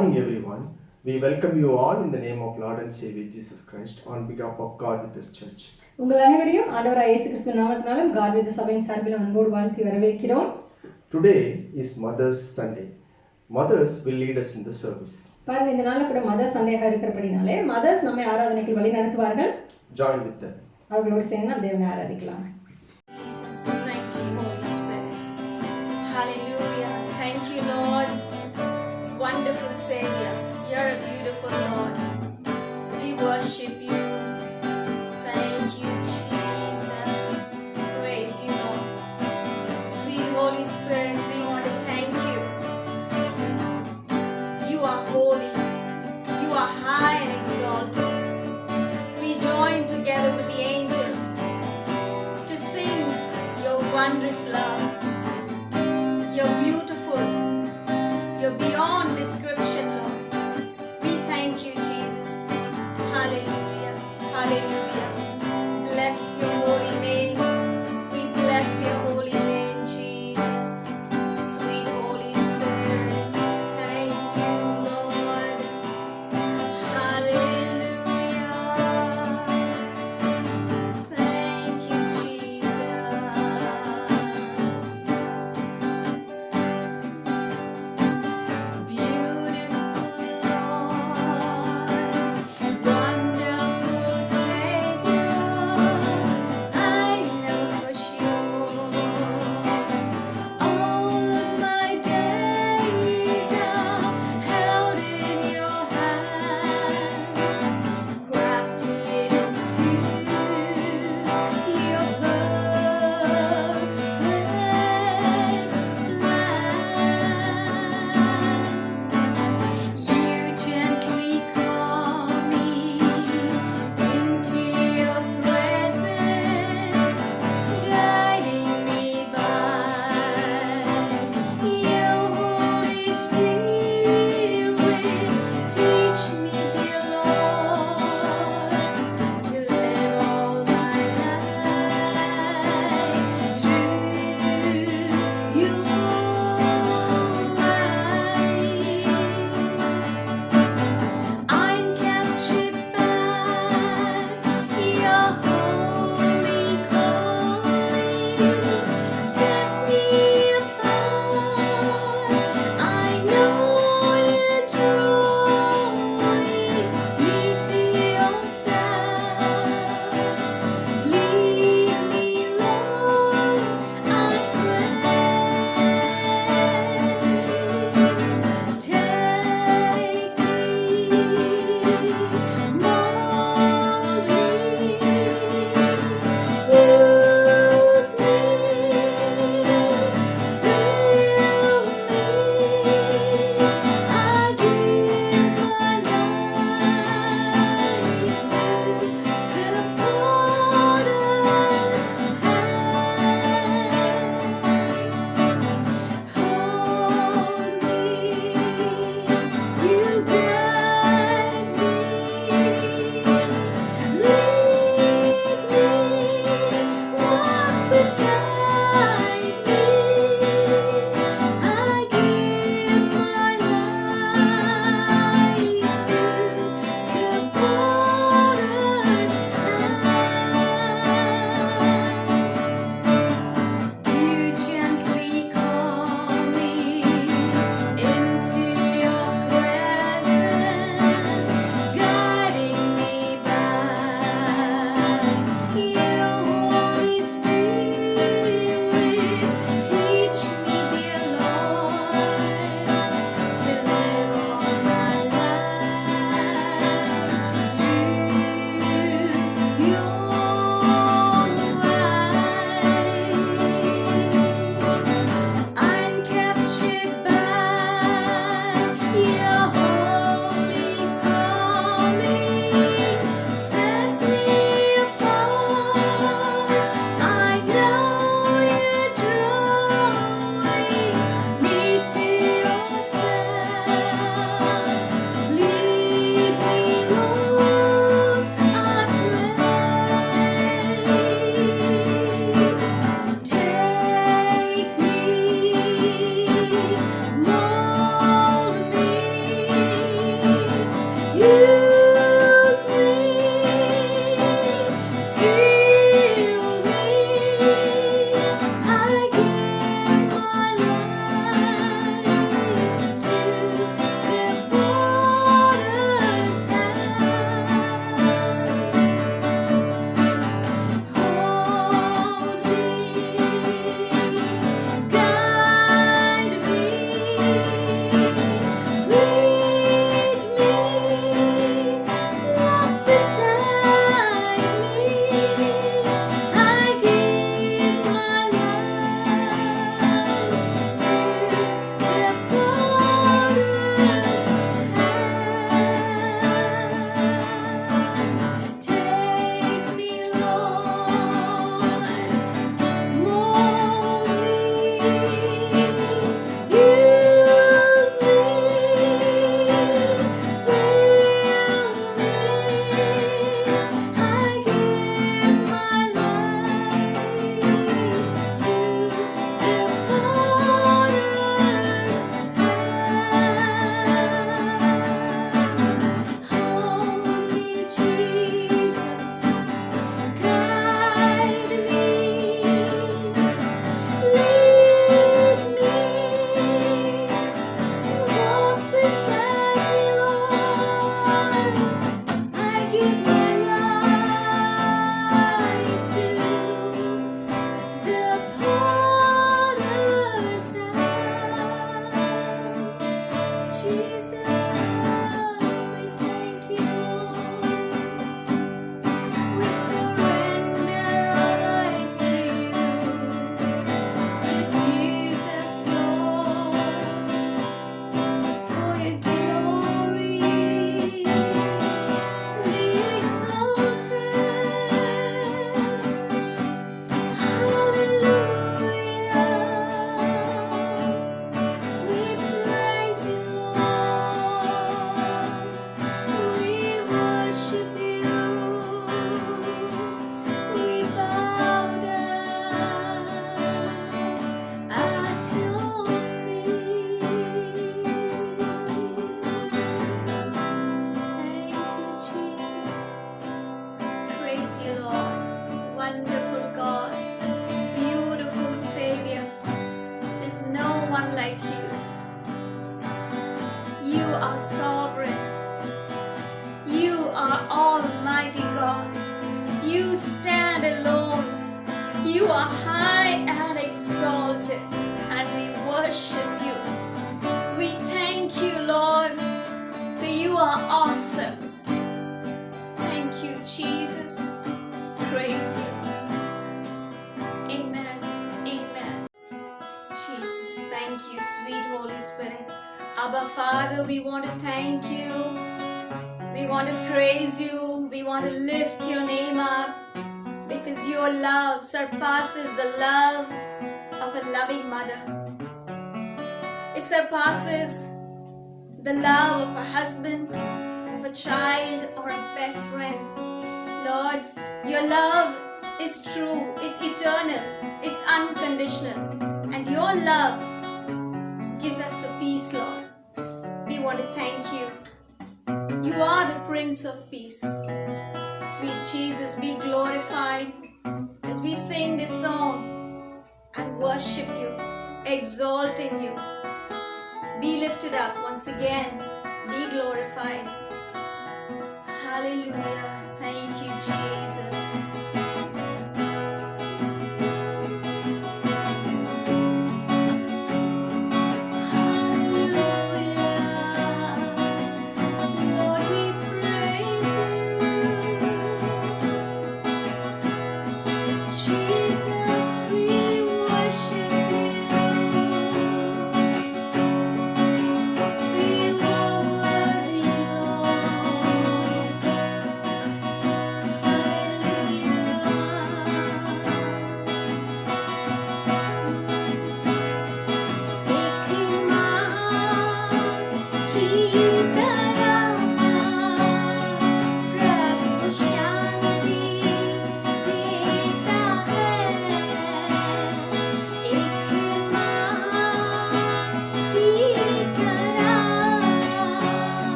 morning, everyone. We welcome you all in the name of Lord and Savior Jesus Christ on behalf of God with His church. உங்கள் அனைவரையும் ஆண்டவராகிய இயேசு கிறிஸ்து நாமத்தினாலும் God with சபையின் சார்பில் அன்போடு வாழ்த்தி வரவேற்கிறோம். Today is Mother's Sunday. Mothers will lead us in the service. பாருங்க, இந்த நாள்ல கூட மதர்ஸ் சண்டேயாக இருக்கிறபடினாலே மதர்ஸ் நம்மை ஆராதனைக்கு வழி நடத்துவார்கள். Join with them. அவர்களோடு சேர்ந்து நாம் தேவனை ஆராதிக்கலாம். Jesus, thank you, Holy Spirit. Hallelujah. Thank you, Lord. Wonderful Savior. You're a beautiful Lord. We worship you. Thank you, Jesus. Praise you, Lord. Sweet Holy Spirit, we want to thank you. You are holy. You are high and exalted. We join together with the angels to sing your wondrous love. You're beautiful. You're beyond description, Lord. We thank you, Jesus. Hallelujah. Hallelujah. Bless your holy name. We bless your holy name, Jesus. Sweet Holy Spirit. Thank you, Lord. You are high and exalted, and we worship you. We thank you, Lord, for you are awesome. Thank you, Jesus. Praise you. Amen. Amen. Jesus, thank you, sweet Holy Spirit. Abba, Father, we want to thank you. We want to praise you. We want to lift your name up because your love surpasses the love of a loving mother. It surpasses the love of a husband, of a child, or a best friend. Lord, your love is true, it's eternal, it's unconditional, and your love gives us the peace, Lord. We want to thank you. You are the Prince of Peace. Sweet Jesus, be glorified as we sing this song and worship you, exalting you. Be lifted up once again. Be glorified. Hallelujah. Thank you, Jesus. Hallelujah.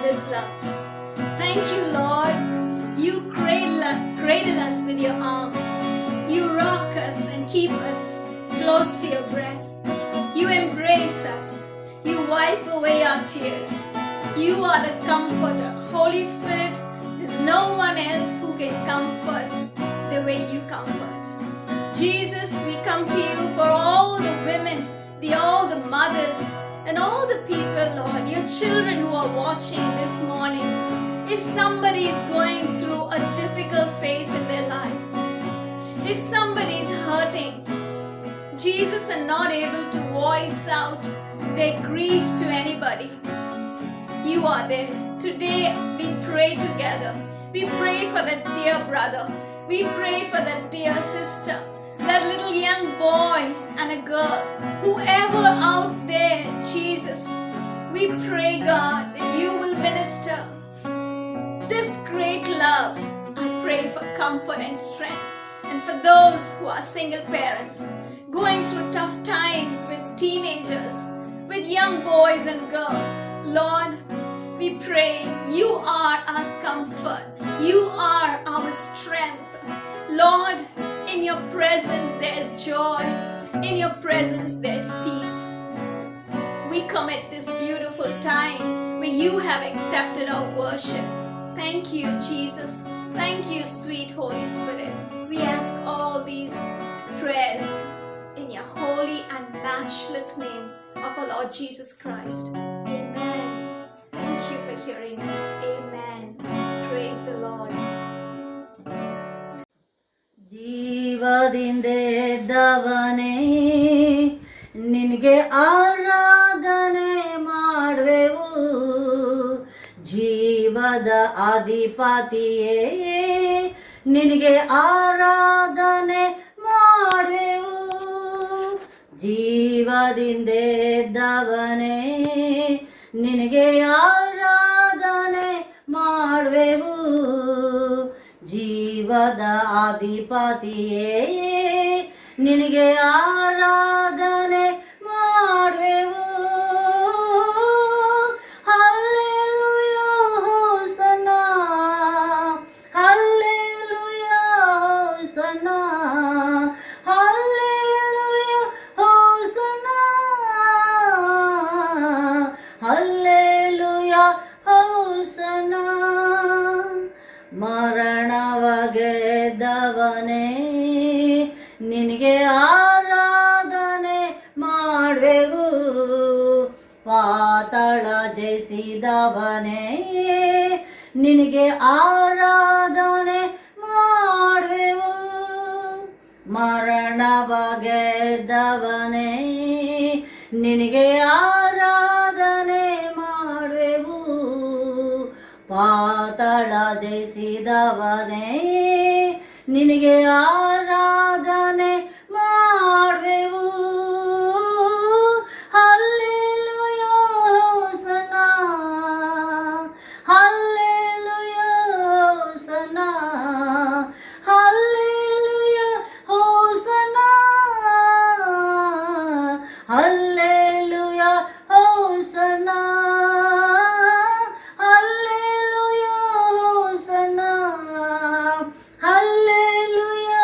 Father's love. Thank you, Lord. You cradle us with your arms. You rock us and keep us close to your breast. You embrace us. You wipe away our tears. You are the comforter. Holy Spirit, there's no one else who can comfort the way you comfort. Jesus, we come to you for all the women, all the mothers, and all the people, Lord, your children who are watching this morning. If somebody is going through a difficult phase in their life, if somebody is hurting, Jesus, and not able to voice out their grief to anybody, you are there. Today we pray together. We pray for that dear brother. We pray for that dear sister, that little young boy and a girl, whoever out there, Jesus. We pray, God, that you will minister this great love. I pray for comfort and strength. And for those who are single parents, going through tough times with teenagers, with young boys and girls, Lord, we pray you are our comfort. You are our strength. Lord, in your presence there is joy. In your presence there is peace. We commit this beautiful time where you have accepted our worship. Thank you, Jesus. Thank you, sweet Holy Spirit. We ask all these prayers in your holy and matchless name of our Lord Jesus Christ. Amen. Thank you for hearing us. Amen. Praise the Lord. ಜೀವದಿಂದೆದ್ದವನೇ ನಿನಗೆ ಆರಾಧನೆ ಮಾಡುವೆವು ಜೀವದ ಅಧಿಪತಿಯೇ ನಿನಗೆ ಆರಾಧನೆ ಮಾಡುವೆವು ಜೀವದಿಂದೆದ್ದವನೇ ನಿನಗೆ ಆರಾಧನೆ ಮಾಡುವೆವು ಜೀವದ ಅಧಿಪತಿಯೇ ನಿನಗೆ ಆರಾಧನೆ ಮಾಡುವೆವು ಹಲ್ಲೆಲೂಯಾ ಹೋಸನಾ ಹಲ್ಲೆಲೂಯಾ ಹೋಸನಾ ಹಲ್ಲೆಲೂಯಾ ಹೋಸನಾ ಹಲ್ಲೆಲೂಯಾ ಹೋಸನಾ ಮರಣವ ಗೆದ್ದವನೇ ನಿನಗೆ ಆರಾಧನೆ ಮಾಡುವೆವು ಪಾತಾಳ ಜಯಿಸಿದವನೇ ನಿನಗೆ ಆರಾಧನೆ ಮಾಡುವೆವು ಮರಣವ ಗೆದ್ದವನೇ ನಿನಗೆ ಆರಾಧನೆ ಮಾಡುವೆವು ಪಾತಾಳ ಜಯಿಸಿದವನೇ ನಿನಗೆ ಆರಾಧನೆ ಮಾಡುವೆವು ಹಲ್ಲೆಲೂಯಾ ಹೋಸನಾ ಹಲ್ಲೆಲೂಯಾ ಹೋಸನಾ ಹಲ್ಲೆಲೂಯಾ ಹೋಸನಾ ಹಲ್ಲೆಲೂಯಾ ಹೋಸನಾ ಹಲ್ಲೆಲೂಯಾ ಹೋಸನಾ ಹಲ್ಲೆಲೂಯಾ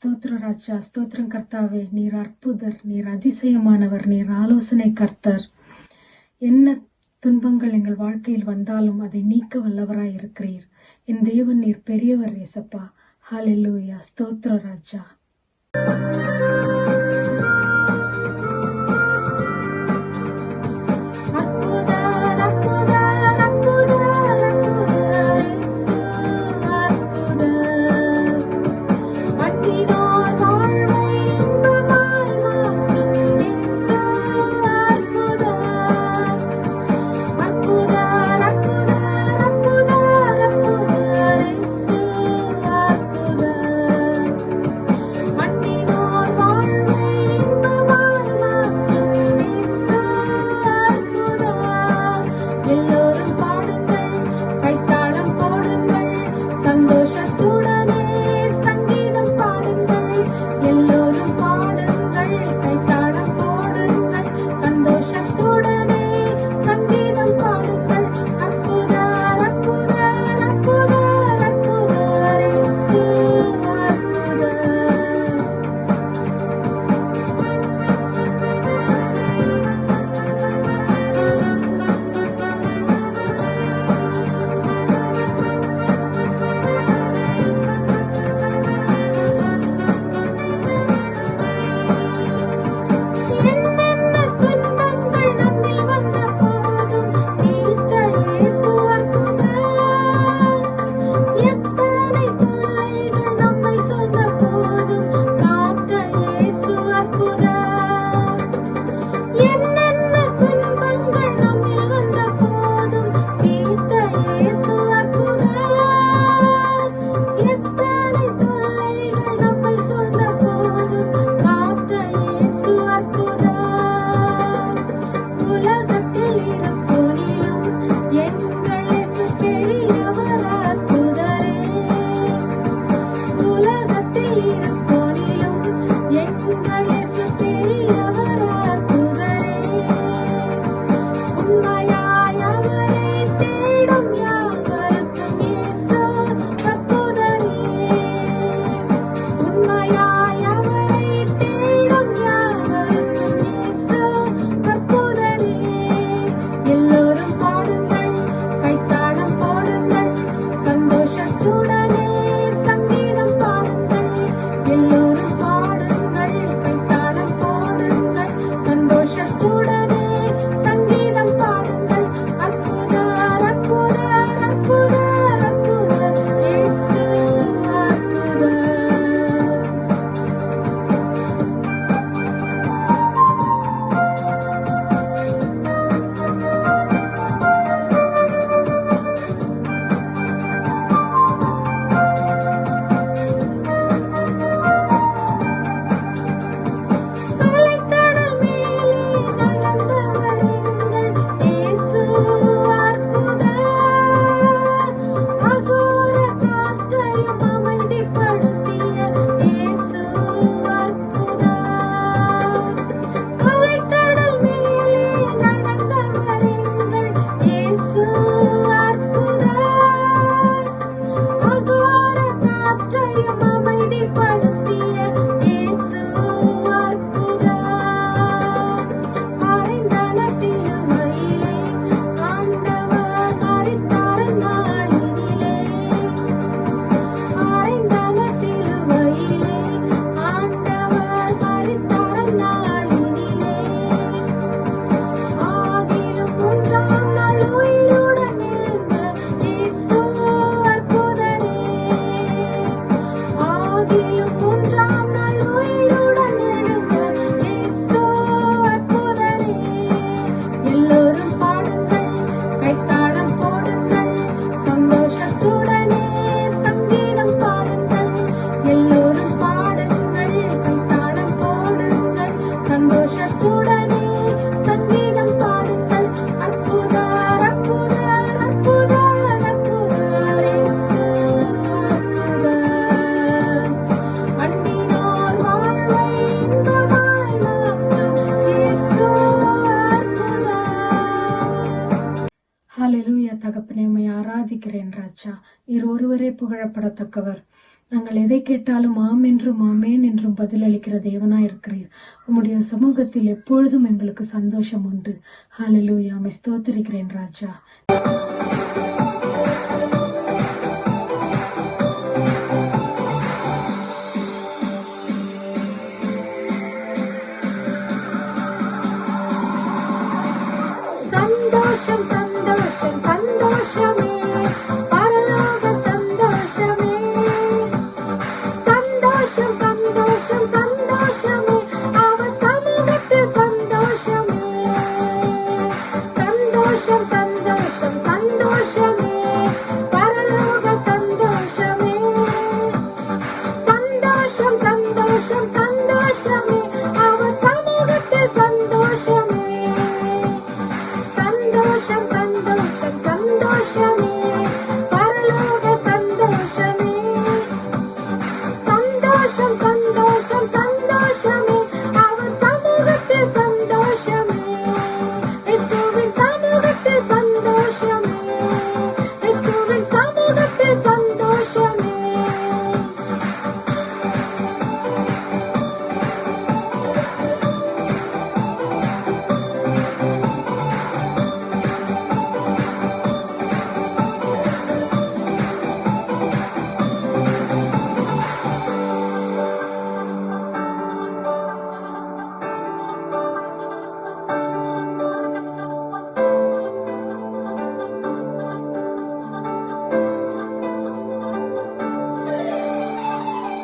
ஸ்தோத்திர ராஜா, ஸ்தோத்திரம் கர்த்தாவே. நீர் அற்புதர், நீர் அதிசயமானவர், நீர் ஆலோசனை கர்த்தர். என்ன துன்பங்கள் எங்கள் வாழ்க்கையில் வந்தாலும் அதை நீக்க வல்லவராய் இருக்கிறீர். என் தேவன் நீர் பெரியவர் ஏசப்பா. ஹல்லேலூயா, ஸ்தோத்திர ராஜா. ஹல்லேலூயா. தகப்பனே, உம்மை ஆராதிக்கிறேன் ராஜா. நீர் ஒருவரே புகழப்படத்தக்கவர். நாங்கள் எதை கேட்டாலும் ஆம் என்றும் ஆமேன் என்றும் பதிலளிக்கிற தேவனாய் இருக்கிறீர். உம்முடைய சமூகத்தில் எப்பொழுதும் எங்களுக்கு சந்தோஷம் உண்டு. ஹல்லேலூயா. உம்மை ஸ்தோத்திரிக்கிறேன் ராஜா. சந்தோஷம் சந்தோஷம் சந்தோஷமே, பரலோக சந்தோஷமே. சந்தோஷம் சந்தோஷம் சந்தோஷமே, அவர் சமூகத்தில் சந்தோஷமே. சந்தோஷம் சந்தோஷம் சந்தோஷமே, பரலோக சந்தோஷமே. சந்தோஷம் சந்தோஷம் சந்தோஷமே, அவர் சமூகத்தில் சந்தோஷமே. சந்தோஷம் சந்தோஷம் சந்தோஷமே, பரலோக சந்தோஷமே. சந்தோஷம் சந்தோஷம் சந்தோஷமே, அவர் சமூகத்தில் சந்தோஷமே. இயேசுவின் சமூகத்தில் சந்தோஷமே. இயேசுவின் சமூகத்தில் சந்தோஷமே.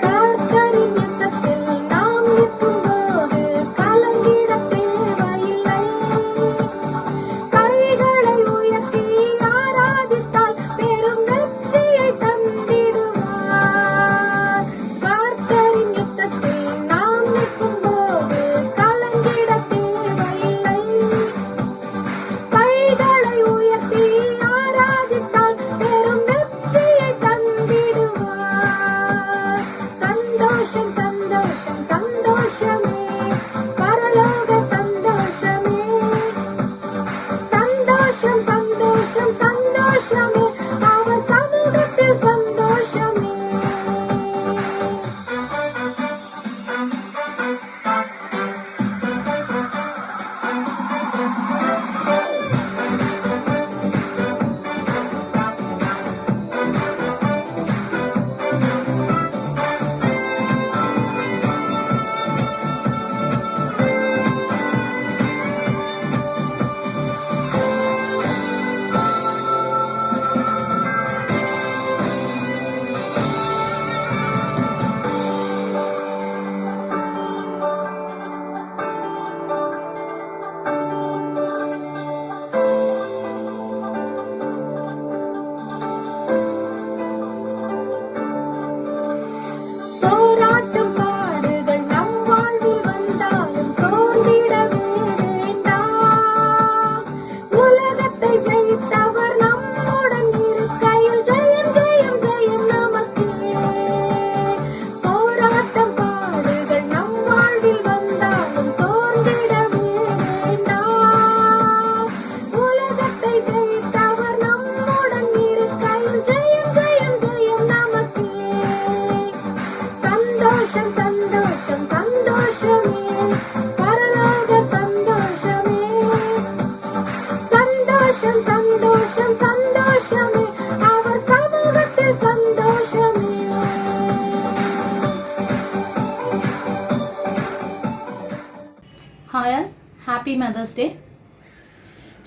கர்த்தரின் யுத்தத்தில் நாம் நிற்கும்போது கலங்கிடத் தேவையில்லை. கைகளை உயர்த்தி ஆராதித்தால் பெரும் வெற்றியை தந்திடுவார். கர்த்தரின் யுத்தத்தில் நாம் நிற்கும்போது கலங்கிடத் தேவையில்லை. கைகளை உயர்த்தி ஆராதித்தால் பெரும் வெற்றியை தந்திடுவார். சந்தோஷம் சந்தோஷம் சந்தோஷமே, பரலோக சந்தோஷமே. சந்தோஷம் சந்தோஷம் சந்தோஷமே, அவர் சமூகத்தில் சந்தோஷமே. போராட்டம் பாடுகள் நம் வாழ்வில் வந்தாலும் சோர்ந்திடவே வேண்டாம். உலகத்தை ஜெயித்தவர் நம்முடன் இருக்கையில் ஜெயம் ஜெயம் ஜெயம் நமக்கே. போராட்டம் பாடுகள் நம் வாழ்வில் வந்தாலும் சோர்ந்திடவே வேண்டாம். உலகத்தை ஜெயித்தவர் நம்முடன் இருக்கையில் ஜெயம் ஜெயம் ஜெயம் நமக்கே. சந்தோஷம் சந்தோஷம் சந்தோஷமே, பரலோக சந்தோஷமே. சந்தோஷம் சந்தோஷம் சந்தோஷமே, அவர் சமூகத்தில் சந்தோஷமே. Hi all, happy Mother's Day.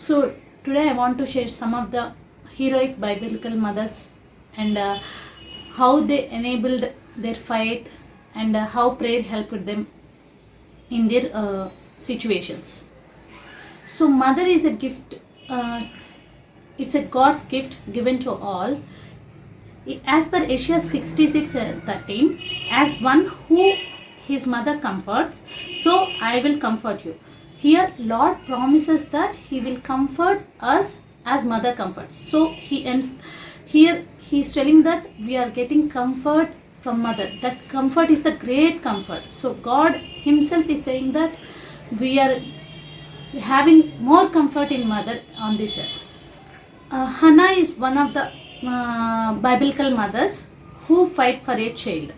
So today I want to share some of the heroic biblical mothers and how they enabled their fight and how prayer helped them in their situations. So mother is a gift, it's a God's gift given to all. As per Isaiah 66:13, as one who his mother comforts, so I will comfort you. Here Lord promises that he will comfort us as mother comforts. So here he is telling that we are getting comfort from mother. That comfort is the great comfort. So God himself is saying that we are having more comfort in mother on this earth. Hannah is one of the biblical mothers who fight for a child.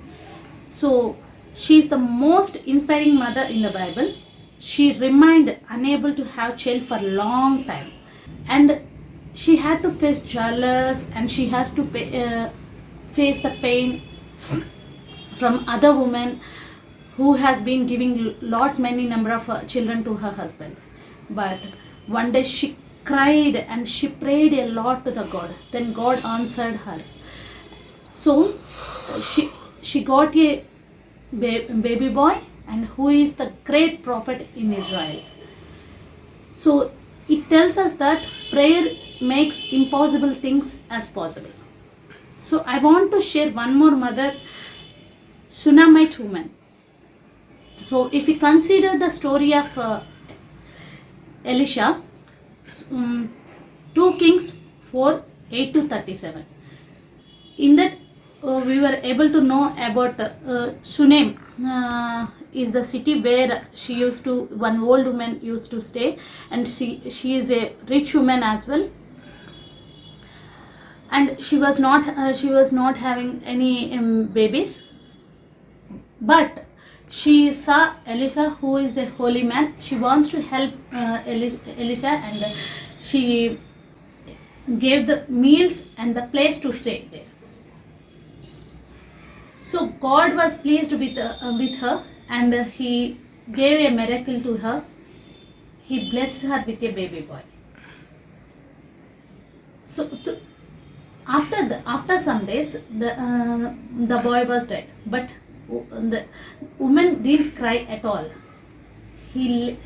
So she is the most inspiring mother in the Bible. She remained unable to have child for a long time, and she had to face jealous, and she has to face the pain from other women who has been giving many number of children to her husband. But one day she cried and she prayed a lot to the God. Then God answered her. So she got a baby boy, and who is the great prophet in Israel. So it tells us that prayer makes impossible things as possible. So I want to share one more mother, Shunammite woman. So if we consider the story of Elisha, 2 Kings 4:8-37. In that we were able to know about Shunem is the city where one old woman used to stay, and she is a rich woman as well, and she was not having any babies, but she saw Elisha, who is a holy man. She wants to help Elisha, and she gave the meals and the place to stay there. So God was pleased with her, and he gave a miracle to her. He blessed her with a baby boy. So after some days, the boy was dead, but the woman didn't cry at all. He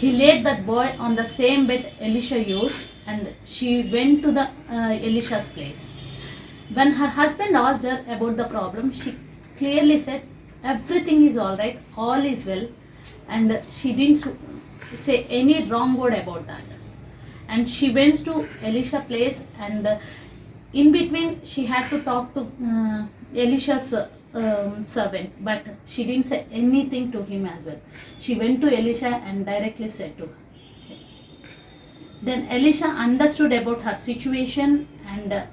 laid that boy on the same bed Elisha used, and she went to the Elisha's place. When her husband asked her about the problem, she clearly said, everything is all right, all is well, and she didn't say any wrong word about that. And she went to Elisha's place, and in between she had to talk to Elisha's servant, but she didn't say anything to him as well. She went to Elisha and directly said to her. Then Elisha understood about her situation, and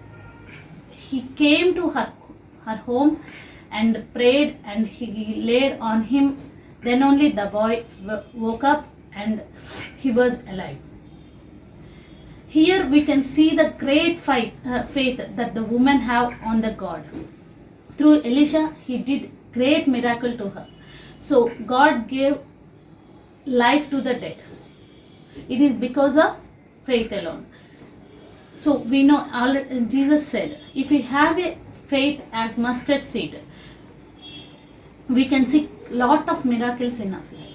he came to her home and prayed, and he laid on him. Then only the boy woke up and he was alive. Here we can see the great faith that the woman have on the God. Through Elisha, he did great miracle to her. So God gave life to the dead. It is because of faith alone. So we know, Jesus said, if we have a faith as mustard seed, we can see lot of miracles in our life.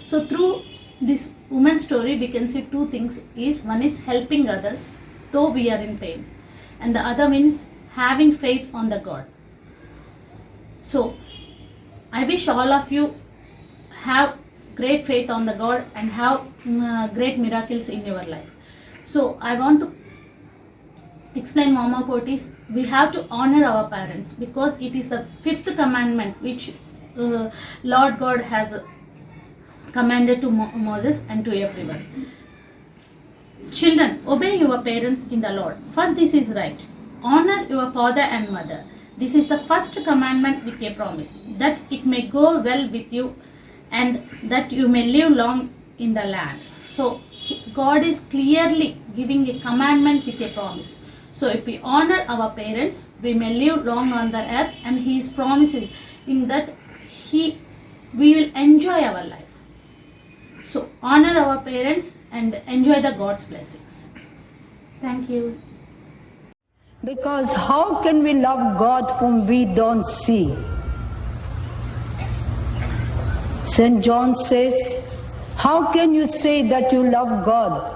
So through this woman's story, we can see two things. One is helping others, though we are in pain, and the other means having faith on the God. So I wish all of you have great faith on the God and have great miracles in your life. So I want to explain one more quote is, we have to honor our parents, because it is the 5th commandment which Lord God has commanded to Moses and to everyone. Children, obey your parents in the Lord, for this is right. Honor your father and mother. This is the first commandment with a promise, that it may go well with you and that you may live long in the land. So God is clearly giving a commandment with a promise. So if we honor our parents, we may live long on the earth, and He is promising in that we will enjoy our life. So honor our parents and enjoy the God's blessings. Thank you. Because how can we love God whom we don't see? St. John says, how can you say that you love God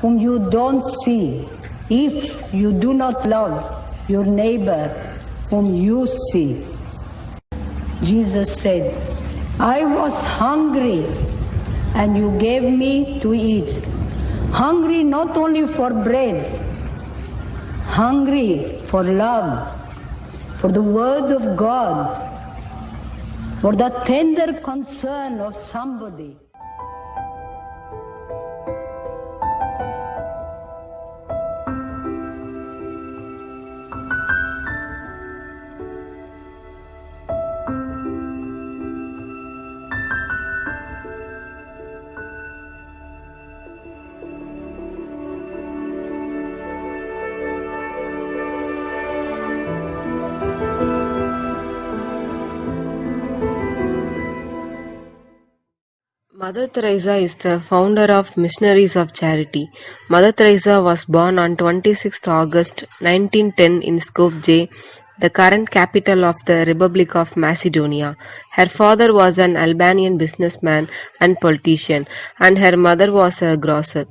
whom you don't see, if you do not love your neighbor whom you see? Jesus said, I was hungry and you gave me to eat. Hungry not only for bread, hungry for love, for the word of God, for the tender concern of somebody. Mother Teresa is the founder of Missionaries of Charity. Mother Teresa was born on 26 August 1910 in Skopje, the current capital of the Republic of Macedonia. Her father was an Albanian businessman and politician, and her mother was a grocer.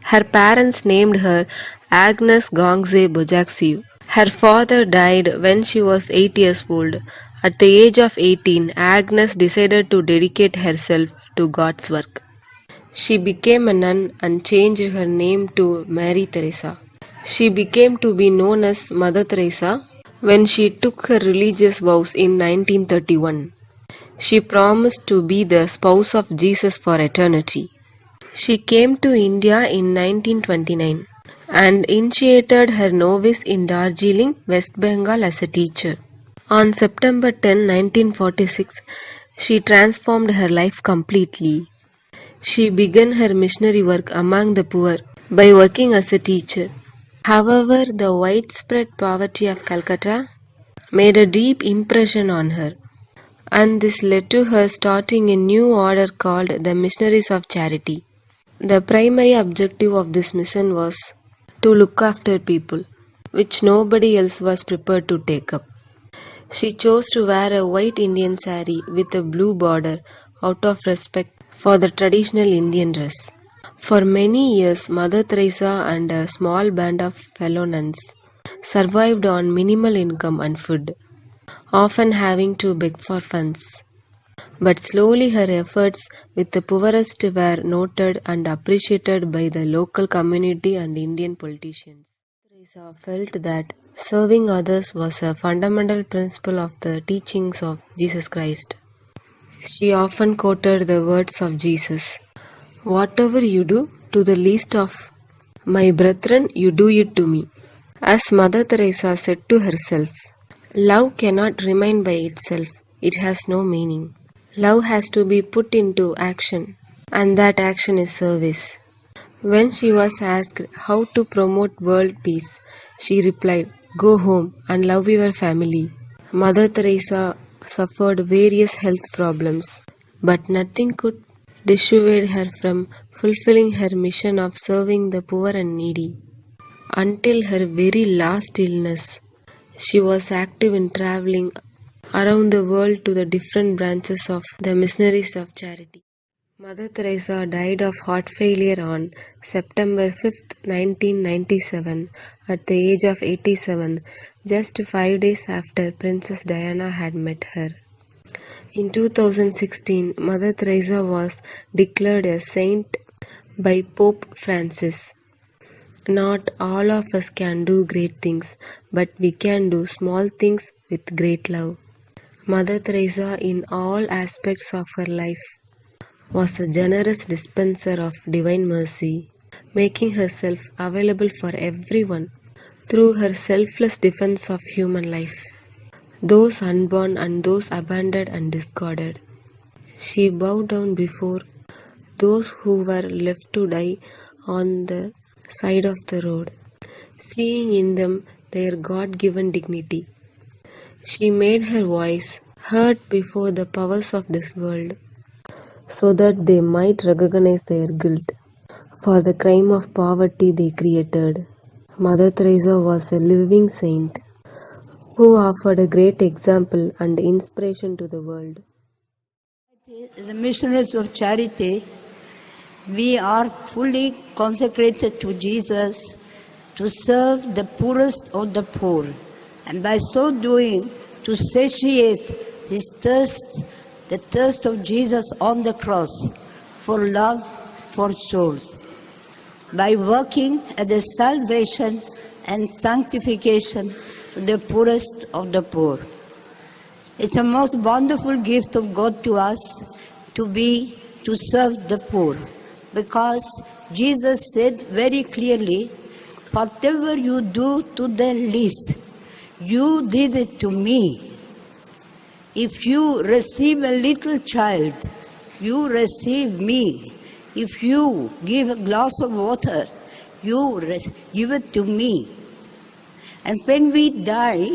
Her parents named her Agnes Gongze Bojaxiu. Her father died when she was 8 years old. At the age of 18, Agnes decided to dedicate herself to God's work. She became a nun and changed her name to Mary Teresa. She became to be known as Mother Teresa when she took her religious vows in 1931. She promised to be the spouse of Jesus for eternity. She came to India in 1929 and initiated her novice in Darjeeling, West Bengal as a teacher. On September 10, 1946, she transformed her life completely. She began her missionary work among the poor by working as a teacher. However, the widespread poverty of Calcutta made a deep impression on her, and this led to her starting a new order called the Missionaries of Charity. The primary objective of this mission was to look after people, which nobody else was prepared to take up. She chose to wear a white Indian saree with a blue border out of respect for the traditional Indian dress. For many years, Mother Teresa and a small band of fellow nuns survived on minimal income and food, often having to beg for funds. But slowly her efforts with the poorest were noted and appreciated by the local community and Indian politicians. Teresa felt that serving others was a fundamental principle of the teachings of Jesus Christ. She often quoted the words of Jesus, "Whatever you do to the least of my brethren, you do it to me." As Mother Teresa said to herself, "Love cannot remain by itself, it has no meaning. Love has to be put into action, and that action is service." When she was asked how to promote world peace, she replied, "Go home and love your family." Mother Teresa suffered various health problems, but nothing could dissuade her from fulfilling her mission of serving the poor and needy. Until her very last illness, she was active in traveling around the world to the different branches of the Missionaries of Charity. Mother Teresa died of heart failure on September 5, 1997, at the age of 87, just 5 days after Princess Diana had met her. In 2016, Mother Teresa was declared a saint by Pope Francis. Not all of us can do great things, but we can do small things with great love. Mother Teresa, in all aspects of her life, was a generous dispenser of divine mercy, making herself available for everyone through her selfless defense of human life, those unborn and those abandoned and discarded. She bowed down before those who were left to die on the side of the road, seeing in them their God-given dignity. She made her voice heard before the powers of this world, so that they might recognize their guilt for the crime of poverty they created. Mother Teresa was a living saint who offered a great example and inspiration to the world. The Missionaries of Charity, we are fully consecrated to Jesus to serve the poorest of the poor, and by so doing to satiate his thirst, the thirst of Jesus on the cross for love for souls, by working at the salvation and sanctification to the poorest of the poor. It's a most wonderful gift of God to us to serve the poor, because Jesus said very clearly, "Whatever you do to the least, you did it to me." If you receive a little child, you receive me. If you give a glass of water, you give it to me. And when we die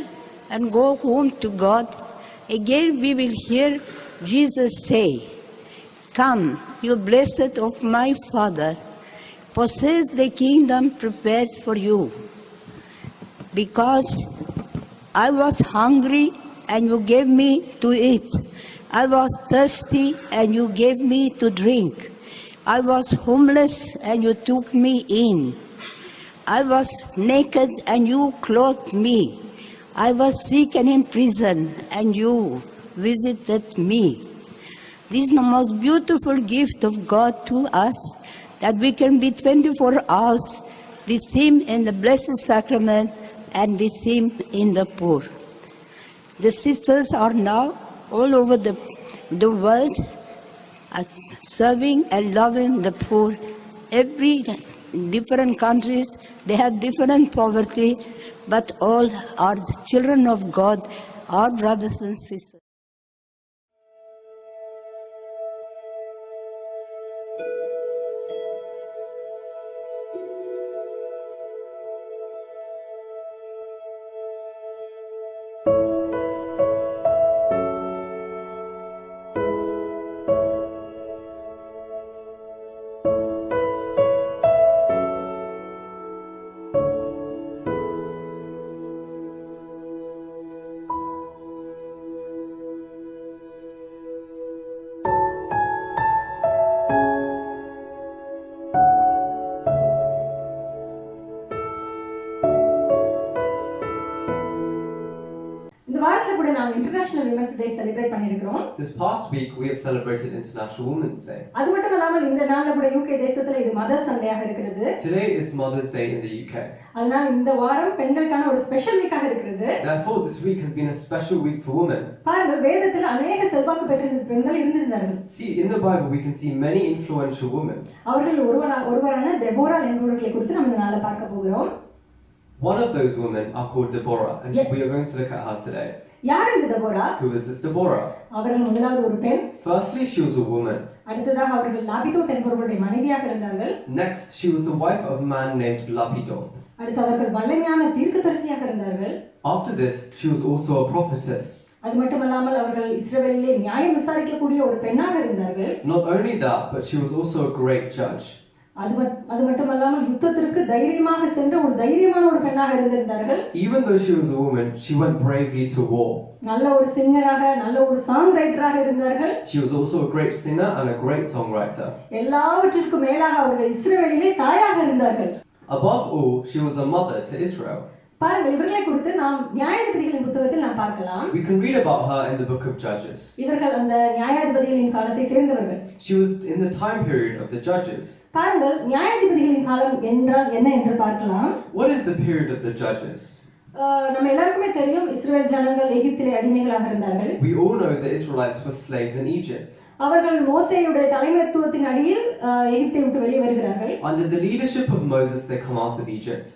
and go home to God, again we will hear Jesus say, Come, you blessed of my Father, possess the kingdom prepared for you. Because I was hungry and you gave me to eat. I was thirsty and you gave me to drink. I was homeless and you took me in. I was naked and you clothed me. I was sick and in prison and you visited me. This is the most beautiful gift of God to us, that we can be 24 hours with Him in the Blessed Sacrament and with Him in the poor. The sisters are now all over the world serving and loving the poor. Every different countries, they have different poverty, but all are the children of God, our brothers and sisters. International women's day celebrate பண்ணியிருக்கிறோம். This past week we have celebrated International Women's Day. அது மட்டும் இல்லாமல் இந்த நாள்ல கூட UK தேசத்துல இது mothers சண்டேயாக இருக்கிறது. Today is Mother's Day in the UK. அதனால இந்த வாரம் பெண்களுக்கான ஒரு ஸ்பெஷல் வீக்காக இருக்கிறது. Therefore this week has been a special week for women. பாருங்கள், வேதத்தில் अनेक செல்வாக்கு பெற்ற பெண்கள் இருந்திருந்தார்கள். See, in the Bible we can see many influential women. அவர்கள் ஒருவரான தெபோரா என்பவர்களை குறித்து நம்ம இந்த நாள்ல பார்க்க போகிறோம். One of those women are called Deborah, and we are going to look at her today. யார் இந்த Deborah? Who is this Deborah? அவர்கள் முதலாவது ஒரு பெண். Firstly, she was a woman. அடுத்ததாக அவர்கள் லாபிதோத் என்பவருடைய மனைவியாக இருந்தார்கள். Next, she was the wife of a man named Lapidoth. அடுத்து அவர்கள் வல்லமையான தீர்க்கதரிசியாக இருந்தார்கள். After this, she was also a prophetess. அது மட்டுமல்லாமல் அவர்கள் இஸ்ரவேலிலே நியாயம் விசாரிக்கக்கூடிய ஒரு பெண்ணாக இருந்தார்கள். Not only that, but she was also a great judge. அது மட்டுமல்லாமல் யுத்தத்திற்கு தைரியமாக சென்ற ஒரு தைரியமான ஒரு பெண்ணாக இருந்திருந்தார்கள். Even though she was a woman, she went bravely to war. நல்ல ஒரு சிங்கராக, நல்ல ஒரு சாங் ரைட்டராக இருந்தார்கள். She was also a great singer and a great songwriter. எல்லாவற்றிற்கும் மேலாக அவர்கள் இஸ்ரவேலிலே தாயாக இருந்தார்கள். Above all, she was a mother to Israel. பாருங்கள், இவர்களை குறித்து நாம் நியாயாதிபதிகளின் புத்தகத்தில் நாம் பார்க்கலாம். We can read about her in the book of Judges. இவர்கள் அந்த நியாயாதிபதிகளின் காலத்தை சேர்ந்தவர்கள். She was in the time period of the Judges. பாருங்கள், நியாயாதிபதிகளின் காலம் என்றால் என்ன என்று பார்க்கலாம். What is the period of the Judges? நம்ம எல்லாருக்குமே தெரியும், இஸ்ரவேல் ஜனங்கள் எகிப்திலே அடிமைகளாக இருந்தார்கள். We all know the Israelites were slaves in Egypt. அவர்கள் மோசேயுடைய தலைமைத்துவத்தின் அடியில் எகிப்தை விட்டு வெளியே வருகிறார்கள். Under the leadership of Moses, they come out of Egypt.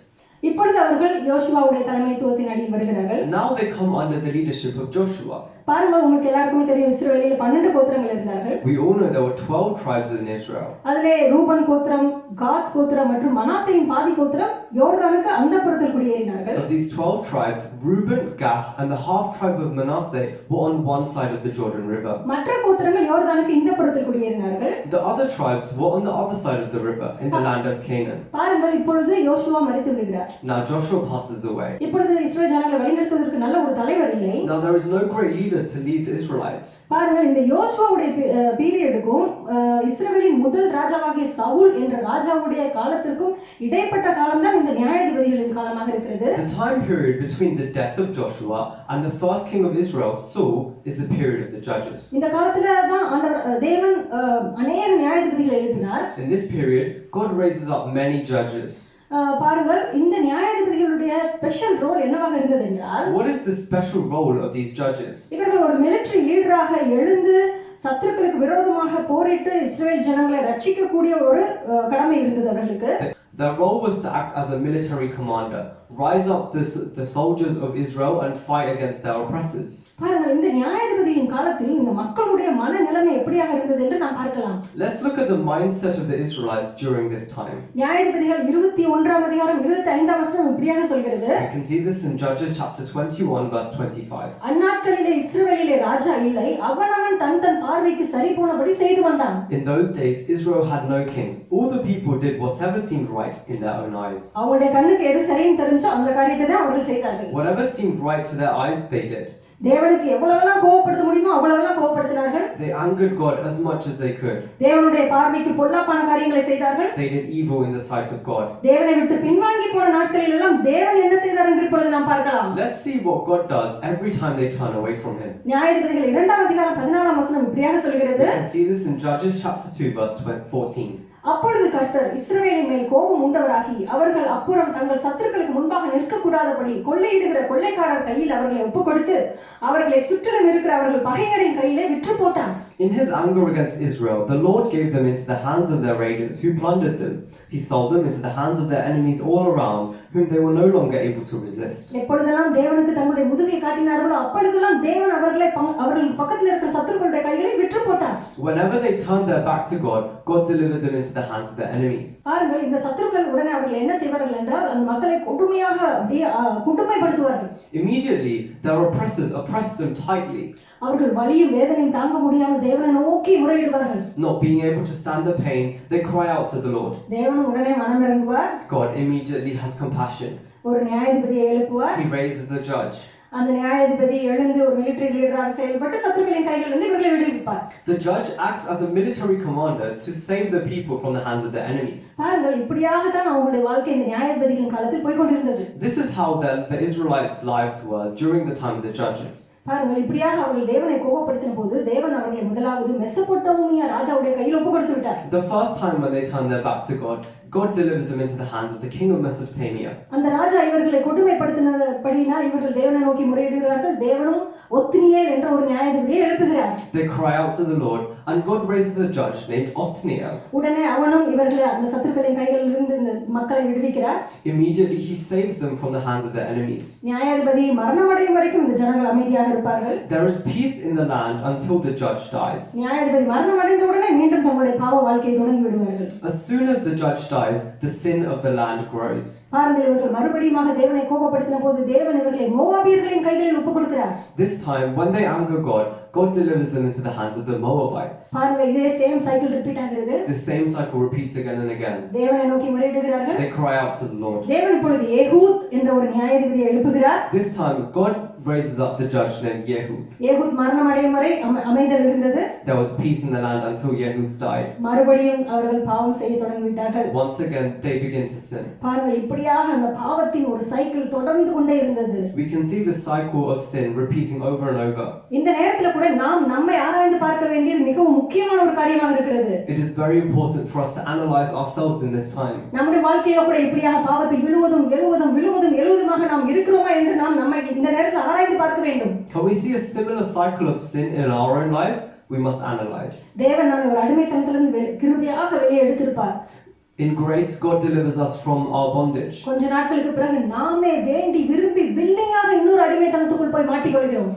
இப்பொழுது அவர்கள் யோசுவாவுடைய தலைமைத்துவத்தின் அடியில் வருகிறார்கள். Now they come under the leadership of Joshua. பாருங்கள், உங்களுக்கு எல்லாருக்குமே தெரியும், இஸ்ரவேலில் 12 கோத்திரங்கள் இருந்தார்கள். We all know there were 12 tribes in Israel. அதிலே ரூபன் கோத்திரம், காத் கோத்திரம் மற்றும் மனாசேயின் பாதி கோத்திரம் யோர்தானுக்கு அந்தப்புறத்தில் குடியேறினார்கள். Of these 12 tribes, Reuben, Gath and the half tribe of Manasseh were on one side of the Jordan River. மற்ற கோத்திரங்கள் யோர்தானுக்கு இந்தப்புறத்தில் குடியேறினார்கள். The other tribes were on the other side of the river in the land of Canaan. பாருங்கள், இப்பொழுது யோசுவா மரித்து விடுகிறார். Now Joshua passes away. இப்பொழுது இஸ்ரவேல் ஜனங்களை வழிநடத்துவதற்கு நல்ல ஒரு தலைவர் இல்லை. Now there is no great leader to lead the Israelites. பாருங்கள், இந்த யோசுவாவுடைய பீரியடுக்கும் இஸ்ரவேலின் முதல் ராஜாவாகிய சவுல் என்ற ராஜாவுடைய காலத்திற்கும் இடைப்பட்ட காலம்தான் இந்த நியாயாதிபதிகளின் காலமாக இருக்கிறது. The time period between the death of Joshua and the first king of Israel, Saul, is the period of the judges. இந்த காலத்துல தான் ஆண்டவர் தேவன் अनेक நியாயாதிபதிகளை எழுப்பினார். In this period, God raises up many judges. பாருங்கள், இந்த நியாயாதிபதிகளுடைய ஸ்பெஷல் ரோல் என்னவாக இருந்தது என்றால், What is the special role of these judges? இவர்கள் ஒரு மிலிட்டரி லீடராக எழுந்து சத்துருக்களுக்கு விரோதமாக போரிட்டு இஸ்ரவேல் ஜனங்களை ரட்சிக்கக்கூடிய ஒரு கடமை இருந்தது அவர்களுக்கு. Their role was to act as a military commander, rise up the soldiers of Israel and fight against their oppressors. பாருங்கள், இந்த நியாயாதிபதியின் காலத்தில் இந்த மக்களுடைய மனநிலைமை எப்படியாக இருந்தது என்று நாம் பார்க்கலாம். Let's look at the mindset of the Israelites during this time. நியாயாதிபதிகள் 21ஆம் அதிகாரம் 25ஆம் வசனம் இப்படியாக சொல்கிறது. You can see this in Judges chapter 21 verse 25. அந்நாட்களிலே இஸ்ரவேலிலே ராஜா இல்லை, அவனவன் தன் தன் பார்வைக்கு சரி போனபடி செய்து வந்தான். In those days Israel had no king. All the people did whatever seemed right in their own eyes. அவங்களுடைய கண்ணுக்கு எது சரின்னு தெரிஞ்சோ அந்த காரியத்தை தான் அவர்கள் செய்தார்கள். Whatever seemed right to their eyes they did. தேவனுக்கு எவ்வளவெல்லாம் கோபப்படுத்த முடியுமோ அவ்வளவெல்லாம் கோபப்படுத்தினார்கள். They angered God as much as they could. தேவனுடைய பார்வைக்கு பொல்லாப்பான காரியங்களை செய்தார்கள். They did evil in the sight of God. தேவனை விட்டு பின்வாங்கி போன நாட்களில் எல்லாம் தேவன் என்ன செய்தார் என்று இப்பொழுது நாம் பார்க்கலாம். Let's see what God does every time they turn away from him. நியாயாதிபதிகள் 2ஆம் அதிகாரம் 14ஆம் வசனம் இப்படியாக சொல்கிறது. You can see this in Judges chapter 2 verse 14. அப்பொழுது கர்த்தர் இஸ்ரவேலின் மேல் கோபம் உண்டவராகி அவர்கள் அப்புறம் தங்கள் சத்துருக்களுக்கு முன்பாக நிற்கக்கூடாதபடி கொள்ளையிடுகிற கொள்ளைக்காரர் கையில் அவர்களை ஒப்புக்கொடுத்து அவர்களை சுற்றிலும் இருக்கிற அவர்கள் பகைஞரின் கையிலே விற்று போட்டார். In his anger against Israel, the Lord gave them into the hands of their raiders, who plundered them. He sold them into the hands of their enemies all around, whom they were no longer able to resist. எப்பொழுதெல்லாம் தேவனுக்கு தம்முடைய முதுகை காட்டினார்களோ அப்பொழுதெல்லாம் தேவன் அவர்கள் பக்கத்தில் இருக்கிற சத்துருக்களுடைய கைகளை விற்று போட்டார். Whenever they turned their back to God, God delivered them into the hands of their enemies. பாருங்கள், இந்த சத்துருக்கள் உடனே அவர்கள் என்ன செய்வார்கள் என்றால் அந்த மக்களை கொடுமையாக கொடுமைப்படுத்துவார்கள். Immediately, their oppressors oppressed them tightly. அவர்கள் வலியும் வேதனையும் தாங்க முடியாமல் தேவனை நோக்கி முறையிடுவார்கள். Not being able to stand the pain, they cry out to the Lord. தேவன் உடனே மனமிரங்குவார். God immediately has compassion. ஒரு நியாயாதிபதியை எழுப்புவார். He raises the judge. அந்த நியாயாதிபதி எழுந்து ஒரு மிலிட்டரி லீடராக செயல்பட்டு சத்துருக்களின் கையிலிருந்து இவர்களை விடுவிப்பார். The judge acts as a military commander to save the people from the hands of their enemies. பாருங்கள், இப்படியாக தான் அவங்களுடைய வாழ்க்கை இந்த நியாயாதிபதிகளின் காலத்தில் போய் கொண்டிருந்தது. This is how the Israelites' lives were during the time of the judges. பாருங்கள், இப்படியாக அவர்கள் தேவனை கோபப்படுத்தின போது தேவன் அவர்களை முதலாவது மெசொப்பொத்தாமியா ராஜாவுடைய கையில் ஒப்பு கொடுத்து விட்டார். The first time when they turned their back to God, God delivers them into the hands of the king of Mesopotamia. அந்த ராஜா இவர்களை கொடுமைப்படுத்தினபடியினால் இவர்கள் தேவனை நோக்கி முறையிடுகிறார்கள். தேவனும் ஒத்னியேல் என்ற ஒரு நியாயாதிபதியை எழுப்புகிறார். They cry out to the Lord, and God raises a judge named Othniel. உடனே அவனும் இவர்களை அந்த சத்துருக்களின் கைகளில் இருந்து இந்த மக்களை விடுவிக்கிறார். Immediately he saves them from the hands of their enemies. நியாயாதிபதி மரணமடையும் வரைக்கும் இந்த ஜனங்கள் அமைதியாக இருப்பார்கள். There is peace in the land until the judge dies. நியாயாதிபதி மரணமடைந்த உடனே மீண்டும் தங்களுடைய பாவ வாழ்க்கையை தொடங்கி விடுவார்கள். As soon as the judge dies, the sin of the land grows. பாருங்கள், இவர்கள் மறுபடியுமாக தேவனை கோபப்படுத்தின போது தேவன் இவர்களை மோவாபியர்களின் கைகளில் ஒப்புக் கொடுக்கிறார். This time, when they anger God, God delivers them into the hands of the Moabites. பாருங்கள், இதே சேம் சைக்கிள் ரிப்பீட் ஆகிறது. The same cycle repeats again and again. தேவனை நோக்கி முறையிடுகிறார்கள். They cry out to the Lord. தேவன் இப்பொழுது Ehud என்ற ஒரு நியாயாதிபதியை எழுப்புகிறார். This time, God raises up the judge named Yehud. Ehud மரணம் அடையும் வரை அமைதல் இருந்தது. There was peace in the land until Yehud died. மறுபடியும் அவர்கள் பாவம் செய்ய தொடங்கிவிட்டார்கள். Once again, they begin to sin. பாருங்கள், இப்படியாக அந்த பாவத்தின் ஒரு சைக்கிள் தொடர்ந்து கொண்டே இருந்தது. We can see the cycle of sin repeating over and over. இந்த நேரத்துல கூட நாம் நம்மை ஆராய்ந்து பார்க்க வேண்டியது மிகவும் முக்கியமான ஒரு காரியமாக இருக்கிறது. It is very important for us to analyze ourselves in this time. நம்முடைய வாழ்க்கையில கூட இப்படியாக பாவத்தில் விழுவதுமாக நாம் இருக்கிறோமா என்று நாம் நம்மை இந்த நேரத்தில் ஆராய்ந்து பார்க்க வேண்டும். Can we see a similar cycle of sin in our own lives? We must analyze. தேவன் நம்மை ஒரு அடிமைத்தனத்திலிருந்து கிருபையாக வெளியே எடுத்திருப்பார். In grace, God delivers us from our bondage. கொஞ்ச நாட்களுக்கு பிறகு நாமே வேண்டி விரும்பி வில்லிங்காக இன்னொரு அடிமைத்தனத்துக்குள் போய் மாட்டிக்கொள்கிறோம்.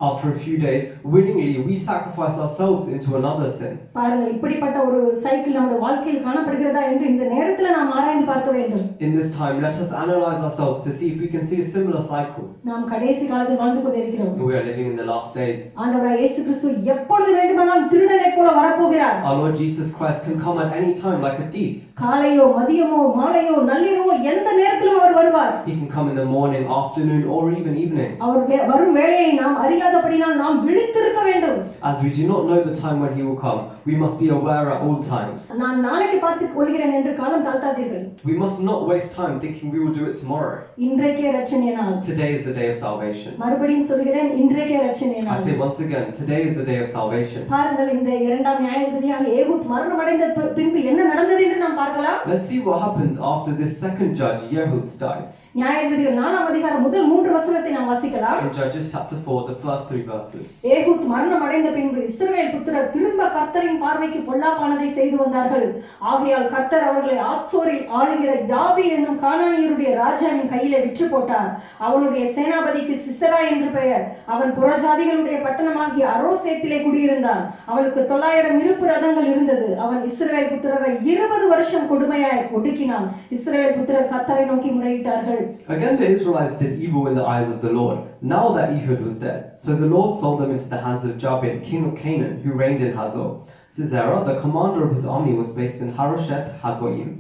After a few days, willingly we sacrifice ourselves into another sin. பாருங்கள், இப்படிப்பட்ட ஒரு சைக்கிள் நம்முடைய வாழ்க்கையில் காணப்படுகிறதா என்று இந்த நேரத்துல நாம் ஆராய்ந்து பார்க்க வேண்டும். In this time, let us analyze ourselves to see if we can see a similar cycle. நாம் கடைசி காலத்தில் வாழ்ந்து கொண்டிருக்கிறோம். We are living in the last days. ஆண்டவராகிய இயேசு கிறிஸ்து எப்பொழுது வேண்டுமானாலும் திருடனைப் போல வரப்போகிறார். Our Lord Jesus Christ can come at any time like a thief. காலையோ மதியமோ மாலையோ நள்ளிரவோ எந்த நேரத்திலும் அவர் வருவார். He can come in the morning, afternoon, or even evening. அவர் வரும் வேளையை நாம் அறியாதபடியால் நாம் விழித்திருக்க வேண்டும். As we do not know the time when he will come, we must be aware at all times. நான் நாளைக்கு பார்த்துக் கொள்கிறேன் என்று காலம் தாழ்த்தாதீர்கள். We must not waste time thinking we will do it tomorrow. இன்றைக்கே இரட்சணிய நாள். Today is the day of salvation. மறுபடியும் சொல்கிறேன், இன்றைக்கே இரட்சணிய I நாள். say once again, today is the day of salvation. பாருங்கள், இந்த இரண்டாம் நியாயாதிபதியாக ஏகூத் மரணமடைந்த பின்பு என்ன நடந்தது என்று நாம் பார்க்கலாம். Let's see what happens after this second judge, Yehud, dies. நியாயாதிபதிகள் 4ஆம் அதிகாரம் முதல் 3 வசனத்தை நாம் வாசிக்கலாம். In Judges chapter 4, the first 3 verses. Ehud மரணம் அடைந்த பின்பு இஸ்ரவேல் புத்திரர் திரும்ப கர்த்தரின் பார்வைக்கு பொல்லாப்பானதை செய்து வந்தார்கள். ஆகையால் கர்த்தர் அவர்களை ஆத்சோரில் ஆளுகிற யாபீன் என்னும் கானானியருடைய ராஜாவின் கையிலே விற்று போட்டார். அவனுடைய சேனாபதிக்கு சிசரா என்று பெயர். அவன் புறஜாதிகளுடைய பட்டணமாகிய அரோசேத்திலே குடியிருந்தான். அவனுக்கு 900 இருப்பு ரதங்கள் இருந்தது. அவன் இஸ்ரவேல் புத்திரரை 20 வருஷம் கொடுமையாய் ஒடுக்கினான். இஸ்ரவேல் புத்திரர் கர்த்தரை நோக்கி முறையிட்டார்கள். Again the Israelites did evil in the eyes of the Lord, now that Ehud was dead. So the Lord sold them into the hands of Jabin, king of Canaan, who reigned in Hazor. Sisera, the commander of his army, was based in Harosheth Hagoyim.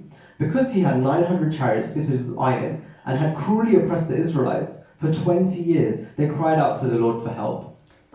Because he had 900 chariots fitted with iron and had cruelly oppressed the Israelites, for 20 years they cried out to the Lord for help.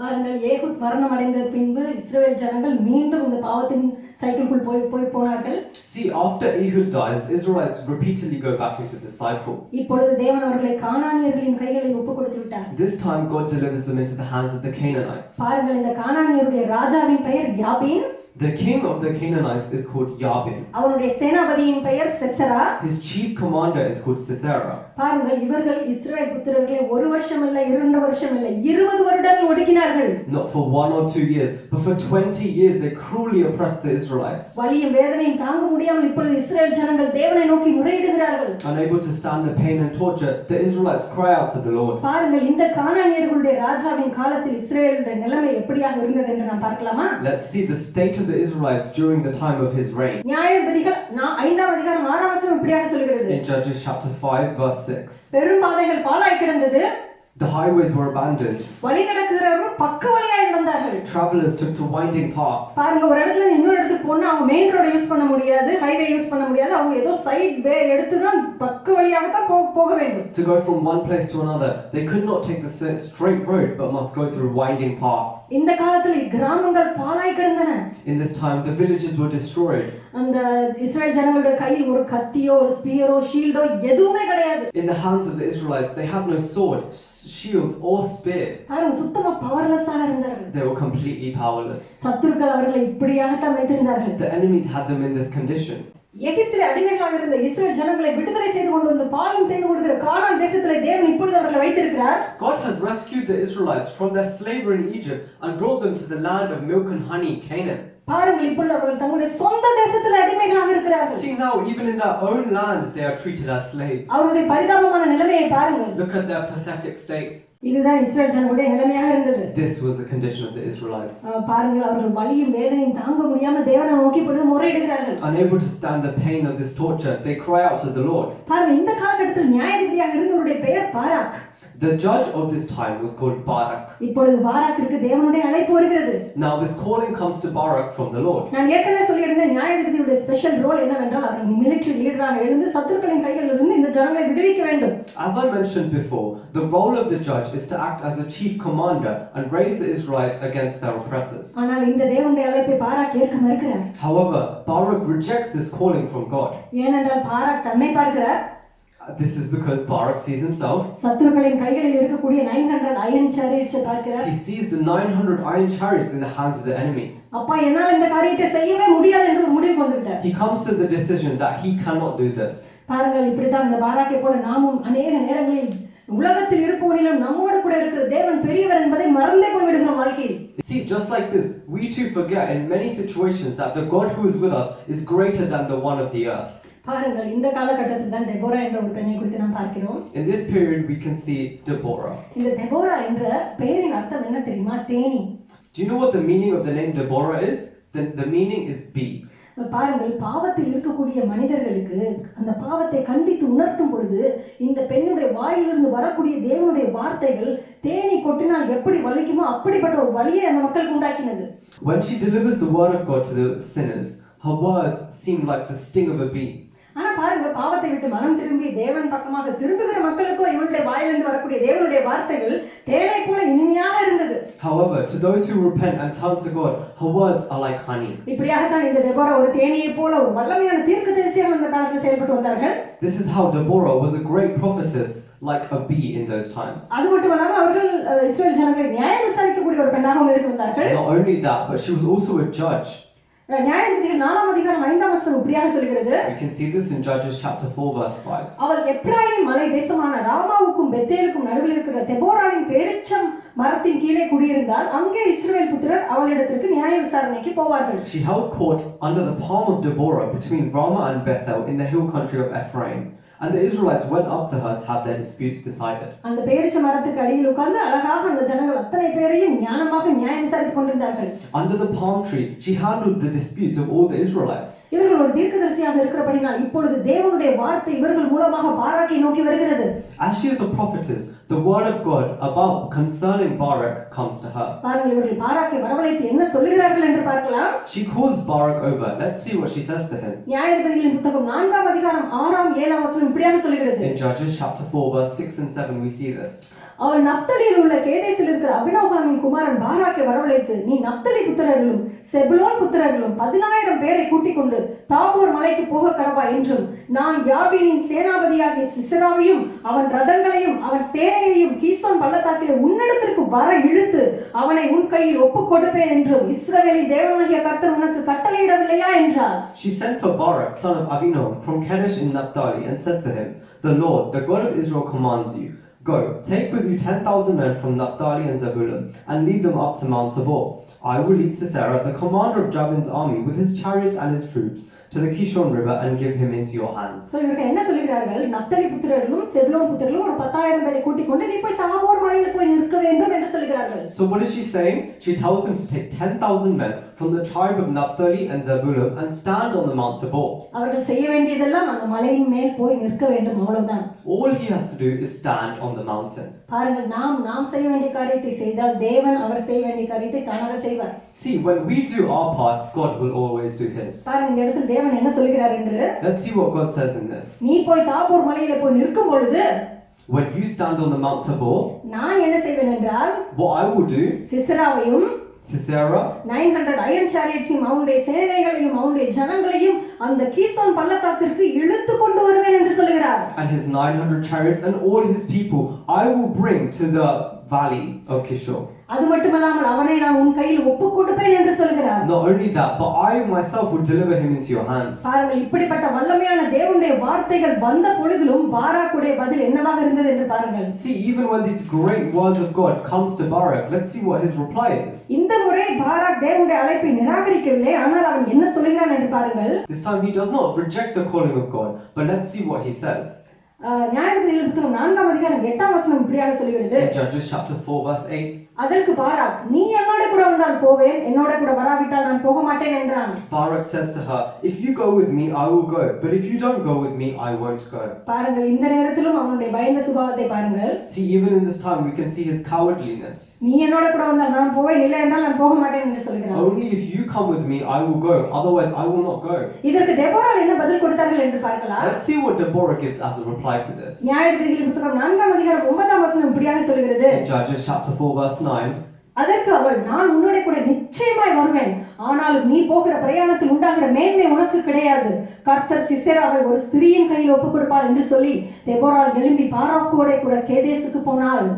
பாருங்கள், Ehud மரணம் அடைந்த பின்பு இஸ்ரவேல் ஜனங்கள் மீண்டும் இந்த பாவத்தின் சைக்கிள்க்குள் போனார்கள். See, after Ehud dies, the Israelites repeatedly go back into the cycle. இப்பொழுது தேவன் அவர்களை கானானியர்களின் கைகளில் ஒப்புக்கொடுத்து விட்டார். This time God delivers them into the hands of the Canaanites. பாருங்கள், இந்த கானானியருடைய ராஜாவின் பெயர் யாபீன். The king of the Canaanites is called Yabin. அவருடைய சேனாபதியின் பெயர் Sisera. His chief commander is called Sisera. பாருங்கள், இவர்கள் இஸ்ரவேல் புத்திரர்களை 1 வருஷம் இல்ல 2 வருஷம் இல்ல 20 வருடங்கள் ஒடுக்கினார்கள். Not for 1 or 2 years, but for 20 years they cruelly oppressed the Israelites. வலியும் வேதனையும் தாங்க முடியாமல் இப்பொழுது இஸ்ரவேல் ஜனங்கள் தேவனை நோக்கி முறையிடுகிறார்கள். Unable to stand the pain and torture, the Israelites cry out to the Lord. பாருங்கள், இந்த கானானியர்களுடைய ராஜாவின் காலத்தில் இஸ்ரவேலுடைய நிலைமை எப்படியாக இருந்தது என்று நாம் பார்க்கலாமா? Let's see the state of the Israelites during the time of his reign. நியாயாதிபதிகள் 5ஆம் அதிகாரம் 6ஆம் வசனம் இப்படியாக சொல்கிறது. In Judges chapter 5 verse 6. பெரும் பாதைகள் பாழாய் கிடந்தது. The highways were abandoned. வழி நடக்கிறவர்கள் பக்க வழியாய் நடந்தார்கள். Travelers took to winding paths. பாருங்க, ஒரு இடத்துல இருந்து இன்னொரு இடத்துக்கு போனா அவங்க மெயின் ரோட யூஸ் பண்ண முடியாது, ஹைவே யூஸ் பண்ண முடியாது. அவங்க ஏதோ சைடு வே எடுத்து தான் பக்க வழியாக தான் போக வேண்டும். To go from one place to another, they could not take the straight road but must go through winding paths. இந்த காலத்தில் கிராமங்கள் பாழாய் கிடந்தன. In this time the villages were destroyed. அந்த இஸ்ரவேல் ஜனங்களுடைய கையில் ஒரு கத்தியோ ஒரு ஸ்பியரோ ஷீல்டோ எதுவுமே கிடையாது. In the hands of the Israelites they had no sword, shield or spear. பாருங்க, சுத்தமா பவர்லெஸ்ஸாக இருந்தார்கள். They were completely powerless. சத்துருக்கள் அவர்களை இப்படியாக தான் வைத்திருந்தார்கள். The enemies had them in this condition. எகிப்திலே அடிமைகளாக இருந்த இஸ்ரவேல் ஜனங்களை விடுதலை செய்து கொண்டு வந்து பாலும் தேன் கொடுக்கிற கானான் தேசத்திலே தேவன் இப்பொழுது அவர்களை வைத்திருக்கிறார். God has rescued the Israelites from their slavery in Egypt and brought them to the land of milk and honey, Canaan. பாருங்கள், இப்பொழுது அவர்கள் தங்களுடைய சொந்த தேசத்திலே அடிமைகளாக இருக்கிறார்கள். See, now even in their own land they are treated as slaves. அவருடைய பரிதாபமான நிலைமையை பாருங்கள். Look at their pathetic state. இதுதான் இஸ்ரவேல் ஜனங்களுடைய நிலைமையாக இருந்தது. This was the condition of the Israelites. பாருங்கள், அவர்கள் வலியும் வேதனையும் தாங்க முடியாமல் தேவனை நோக்கி பொழுது முறையிடுகிறார்கள். Unable to stand the pain of this torture, they cry out to the Lord. பாருங்கள், இந்த காலகட்டத்தில் நியாயாதிபதியாக இருந்தவருடைய பெயர் Barak. The judge of this time was called Barak. இப்பொழுது பாராக்கிற்கு தேவனுடைய அழைப்பு வருகிறது. Now this calling comes to Barak from the Lord. நான் ஏற்கனவே சொல்லியிருந்தேன், நியாயாதிபதியுடைய ஸ்பெஷல் ரோல் என்னவென்றால் அவர்கள் மிலிட்டரி லீடராக எழுந்து சத்துருக்களின் கைகளில் இருந்து இந்த ஜனங்களை விடுவிக்க வேண்டும். As I mentioned before, the role of the judge is to act as a chief commander and raise the Israelites against their oppressors. ஆனால் இந்த தேவனுடைய அழைப்பை பாராக் ஏற்க மறுக்கிறார். However, Barak rejects this calling from God. ஏனென்றால் Barak தன்னை பார்க்கிறார். This is because Barak sees himself. சத்துருக்களின் கைகளில் இருக்கக்கூடிய 900 iron chariots பார்க்கிறார். He sees the 900 iron chariots in the hands of the enemies. அப்பா, என்னால் இந்த காரியத்தை செய்யவே முடியாது என்று ஒரு முடிவுக்கு வந்துட்டார். He comes to the decision that he cannot do this. பாருங்கள், இப்படிதான் இந்த பாராக்கை போல நாமும் அநேக நேரங்களில் உலகத்தில் இருப்பவனிலும் நம்மோடு கூட இருக்கிற தேவன் பெரியவர் என்பதை மறந்தே போய் விடுகிறோம் வாழ்க்கையில். See, just like this, we too forget in many situations that the God who is with us is greater than the one of the earth. பாருங்கள், இந்த காலகட்டத்தில் தான் தெபோரா என்ற ஒரு பெண்ணை குறித்து நாம் பார்க்கிறோம். In this period we can see Deborah. இந்த தெபோரா என்ற பெயரின் அர்த்தம் என்ன தெரியுமா? Theni. Do you know what the meaning of the name Deborah is? The meaning is bee. பாருங்கள், பாவத்தில் இருக்கக்கூடிய மனிதர்களுக்கு அந்த பாவத்தை கண்டித்து உணர்த்தும் பொழுது இந்த பெண்ணுடைய வாயிலிருந்து வரக்கூடிய தேவனுடைய வார்த்தைகள் தேனி கொட்டினால் எப்படி வலிக்குமோ அப்படிப்பட்ட ஒரு வலியை அந்த மக்களுக்கு உண்டாக்கினது. When she delivers the word of God to the sinners, her words seem like the sting of a bee. ஆனா பாருங்க, பாவத்தை விட்டு மனம் திரும்பி தேவன் பக்கமாக திரும்புகிற மக்களுக்கோ இவளுடைய வாயிலிருந்து வரக்கூடிய தேவனுடைய வார்த்தைகள் தேனை போல இனிமையாக இருந்தது. However, to those who repent and turn to God, her words are like honey. இப்படியாகத்தான் இந்த தெபோரா ஒரு தேனியை போல ஒரு வல்லமையான தீர்க்கதரிசியாக அந்த காலத்தில் செயல்பட்டு வந்தார்கள். This is how Deborah was a great prophetess, like a bee in those times. அது மட்டுமல்லாமல் அவர்கள் இஸ்ரவேல் ஜனங்களை நியாயம் விசாரிக்கக்கூடிய ஒரு பெண்ணாகவும் இருந்து வந்தார்கள். Not only that, but she was also a judge. நியாயாதிபதிகள் 4ஆம் அதிகாரம் 5ஆம் வசனம் இப்படியாக சொல்கிறது. We can see this in Judges chapter 4 verse 5. அவள் எப்ராயிம் மலை தேசமான ராமாவுக்கும் பெத்தேலுக்கும் நடுவில் இருக்கிற தெபோராவின் பேரிச்சம் மரத்தின் கீழே குடியிருந்தால் அங்கே இஸ்ரவேல் புத்திரர் அவளிடத்திற்கு நியாய விசாரணைக்கு போவார்கள். She held court under the palm of Deborah between Ramah and Bethel in the hill country of Ephraim. And the Israelites went up to her to have their disputes decided. அந்த பேரிச்ச மரத்துக்கு அடியில் உட்கார்ந்து அழகாக அந்த ஜனங்கள் அத்தனை பேரையும் ஞானமாக நியாயம் விசாரித்துக் கொண்டிருந்தார்கள். Under the palm tree, she handled the disputes of all the Israelites. இவர்கள் ஒரு தீர்க்கதரிசியாக இருக்கிறபடியால் இப்பொழுது தேவனுடைய வார்த்தை இவர்கள் மூலமாக பாராக்கை நோக்கி வருகிறது. As she is a prophetess, the word of God about concerning Barak comes to her. பாருங்கள் இவர்கள் பாராக்கை வரவழைத்து என்ன சொல்லுகிறார்கள் என்று பார்க்கலாம். She calls Barak over. Let's see what she says to him. நியாயாதிபதிகளின் புத்தகம் 4ஆம் அதிகாரம் 6ஆம் 7ஆம் வசனம் இப்படியாக சொல்கிறது. In Judges chapter 4 verse 6 and 7 we see this. அவள் நப்தலியில் உள்ள கேதேசில் இருக்கிற அபினோகாமின் குமாரன் பாராக்கை வரவழைத்து நீ நப்தலி புத்திரர்களும் செபுலோன் புத்திரர்களும் 10,000 பேரை கூட்டிக் கொண்டு தாபோர் மலைக்கு போக கடவா என்றும் நான் யாபீனின் சேனாபதியாகிய சிசராவையும் அவன் ரதங்களையும் அவன் சேனையையும் கீசோன் பள்ளத்தாக்கிலே உன்னிடத்திற்கு வர இழுத்து அவனை உன் கையில் ஒப்புக் கொடுப்பேன் என்றும் இஸ்ரவேலின் தேவனாகிய கர்த்தர் உனக்கு கட்டளையிடவில்லையா என்றார். She sent for Barak son of Abinom from Kadesh in Naphtali and said to him, the Lord, the God of Israel commands you, go, take with you 10,000 men from Naphtali and Zebulun, and lead them up to Mount Tabor. I will lead Sisera, the commander of Jabin's army, with his chariots and his troops, to the Kishon river and give him into your hands. So இவர்கள் என்ன சொல்கிறார்கள்? நப்தலி புத்திரர்களும் செபுலோன் புத்திரர்களும் ஒரு 10,000 பேரை கூட்டிக் கொண்டு நீ போய் தாபோர் மலையில் போய் நிற்க வேண்டும் என்று சொல்கிறார்கள். So what is she saying? She tells him to take 10,000 men from the tribe of Naphtali and Zebulun and stand on the Mount Tabor. அவர்கள் செய்ய வேண்டியதெல்லாம் அந்த மலையின் மேல் போய் நிற்க வேண்டும், அவ்வளவுதான். All he has to do is stand on the mountain. பாருங்கள், நாம் செய்ய வேண்டிய காரியத்தை செய்தால் தேவன் அவர் செய்ய வேண்டிய காரியத்தை தானாக செய்வார். See, when we do our part, God will always do his. பாருங்கள், இந்த இடத்தில் தேவன் என்ன சொல்கிறார் என்று. Let's see what God says in this. நீ போய் தாபோர் மலையிலே போய் நிற்கும் பொழுது when you stand on the Mount Tabor, நான் என்ன செய்வேன் என்றால் what I will do, சிசராவையும் Sisera 900 iron chariots அவனுடைய சேனைகளையும் அவனுடைய ஜனங்களையும் அந்த கீசோன் பள்ளத்தாக்கிற்கு இழுத்து கொண்டு வருவேன் என்று சொல்கிறார். and his 900 chariots and all his people I will bring to the valley of Kishon. அது மட்டுமல்லாமல் அவனை நான் உன் கையில் ஒப்புக் கொடுப்பேன் என்று சொல்கிறார். Not only that, but I myself will deliver him into your hands. பாருங்கள், இப்படிப்பட்ட வல்லமையான தேவனுடைய வார்த்தைகள் வந்த பொழுதிலும் பாராக்குடைய பதில் என்னவாக இருந்தது என்று பாருங்கள். See, even when these great words of God comes to Barak, let's see what his reply is. இந்த முறை பாராக் தேவனுடைய அழைப்பை நிராகரிக்கவில்லை, ஆனால் அவன் என்ன சொல்கிறான் என்று பாருங்கள். This time he does not reject the calling of God, but let's see what he says. நியாயாதிபதிகள் புத்தகம் 4ஆம் அதிகாரம் 8ஆம் வசனம் இப்படியாக சொல்கிறது. Judges chapter 4 verse 8. அதற்கு பாராக் நீ என்னோட கூட வந்தால் போவேன், என்னோட கூட வராவிட்டால் நான் போக மாட்டேன் என்றான். Barak says to her, if you go with me I will go, but if you don't go with me I won't go. பாருங்கள், இந்த நேரத்திலும் அவனுடைய பயந்த சுபாவத்தை பாருங்கள். See, even in this time we can see his cowardliness. நீ என்னோட கூட வந்தால் நான் போவேன், இல்லை என்றால் நான் போக மாட்டேன் என்று சொல்கிறான். Only if you come with me I will go, otherwise I will not go. இதற்கு தெபோரா என்ன பதில் கொடுத்தார்கள் என்று பார்க்கலாம். Let's see what Deborah gives as a reply to this. நியாயாதிபதிகள் புத்தகம் 4ஆம் அதிகாரம் 9ஆம் வசனம் இப்படியாக சொல்கிறது. Judges chapter 4 verse 9. அதற்கு அவள் நான் உன்னோட கூட நிச்சயமாய் வருவேன், ஆனாலும் நீ போகிற பிரயாணத்தில் உண்டாகிற மேன்மை உனக்கு கிடையாது. கர்த்தர் சிசெராவை ஒரு ஸ்திரீயின் கையில் ஒப்புக் கொடுப்பார் என்று சொல்லி தெபோராள் எழும்பி பாராக்கோட கூட கேதேசுக்கு போனாள்.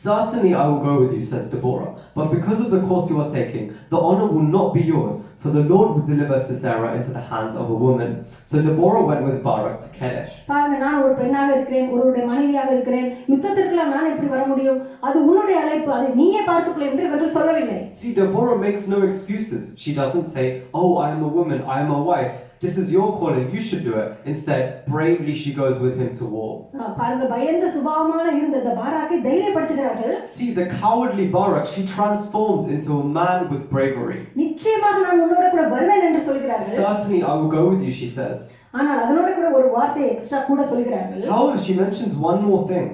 Certainly I will go with you, says Deborah, but because of the course you are taking, the honor will not be yours, for the Lord will deliver Sisera into the hands of a woman. So Deborah went with Barak to Kadesh. பாருங்க, நான் ஒரு பெண்ணாக இருக்கிறேன், ஒருவருடைய மனைவியாக இருக்கிறேன், யுத்தத்திற்குலாம் நான் எப்படி வர முடியும்? அது உன்னுடைய அழைப்பு, அதை நீயே பார்த்துக்கொள் என்று இவர்கள் சொல்லவில்லை. See, Deborah makes no excuses. She doesn't say, oh, I am a woman, I am a wife. This is your calling, you should do it. Instead, bravely she goes with him to war. பாருங்க, பயந்த சுபாவமான இருந்த இந்த பாராக்கை தைரியப்படுத்துகிறார்கள். See, the cowardly Barak, she transforms into a man with bravery. நிச்சயமாக நான் உன்னோட கூட வருவேன் என்று சொல்கிறார்கள். Certainly I will go with you, she says. ஆனால் அதனோட கூட ஒரு வார்த்தை எக்ஸ்ட்ரா கூட சொல்கிறார்கள். However, she mentions one more thing.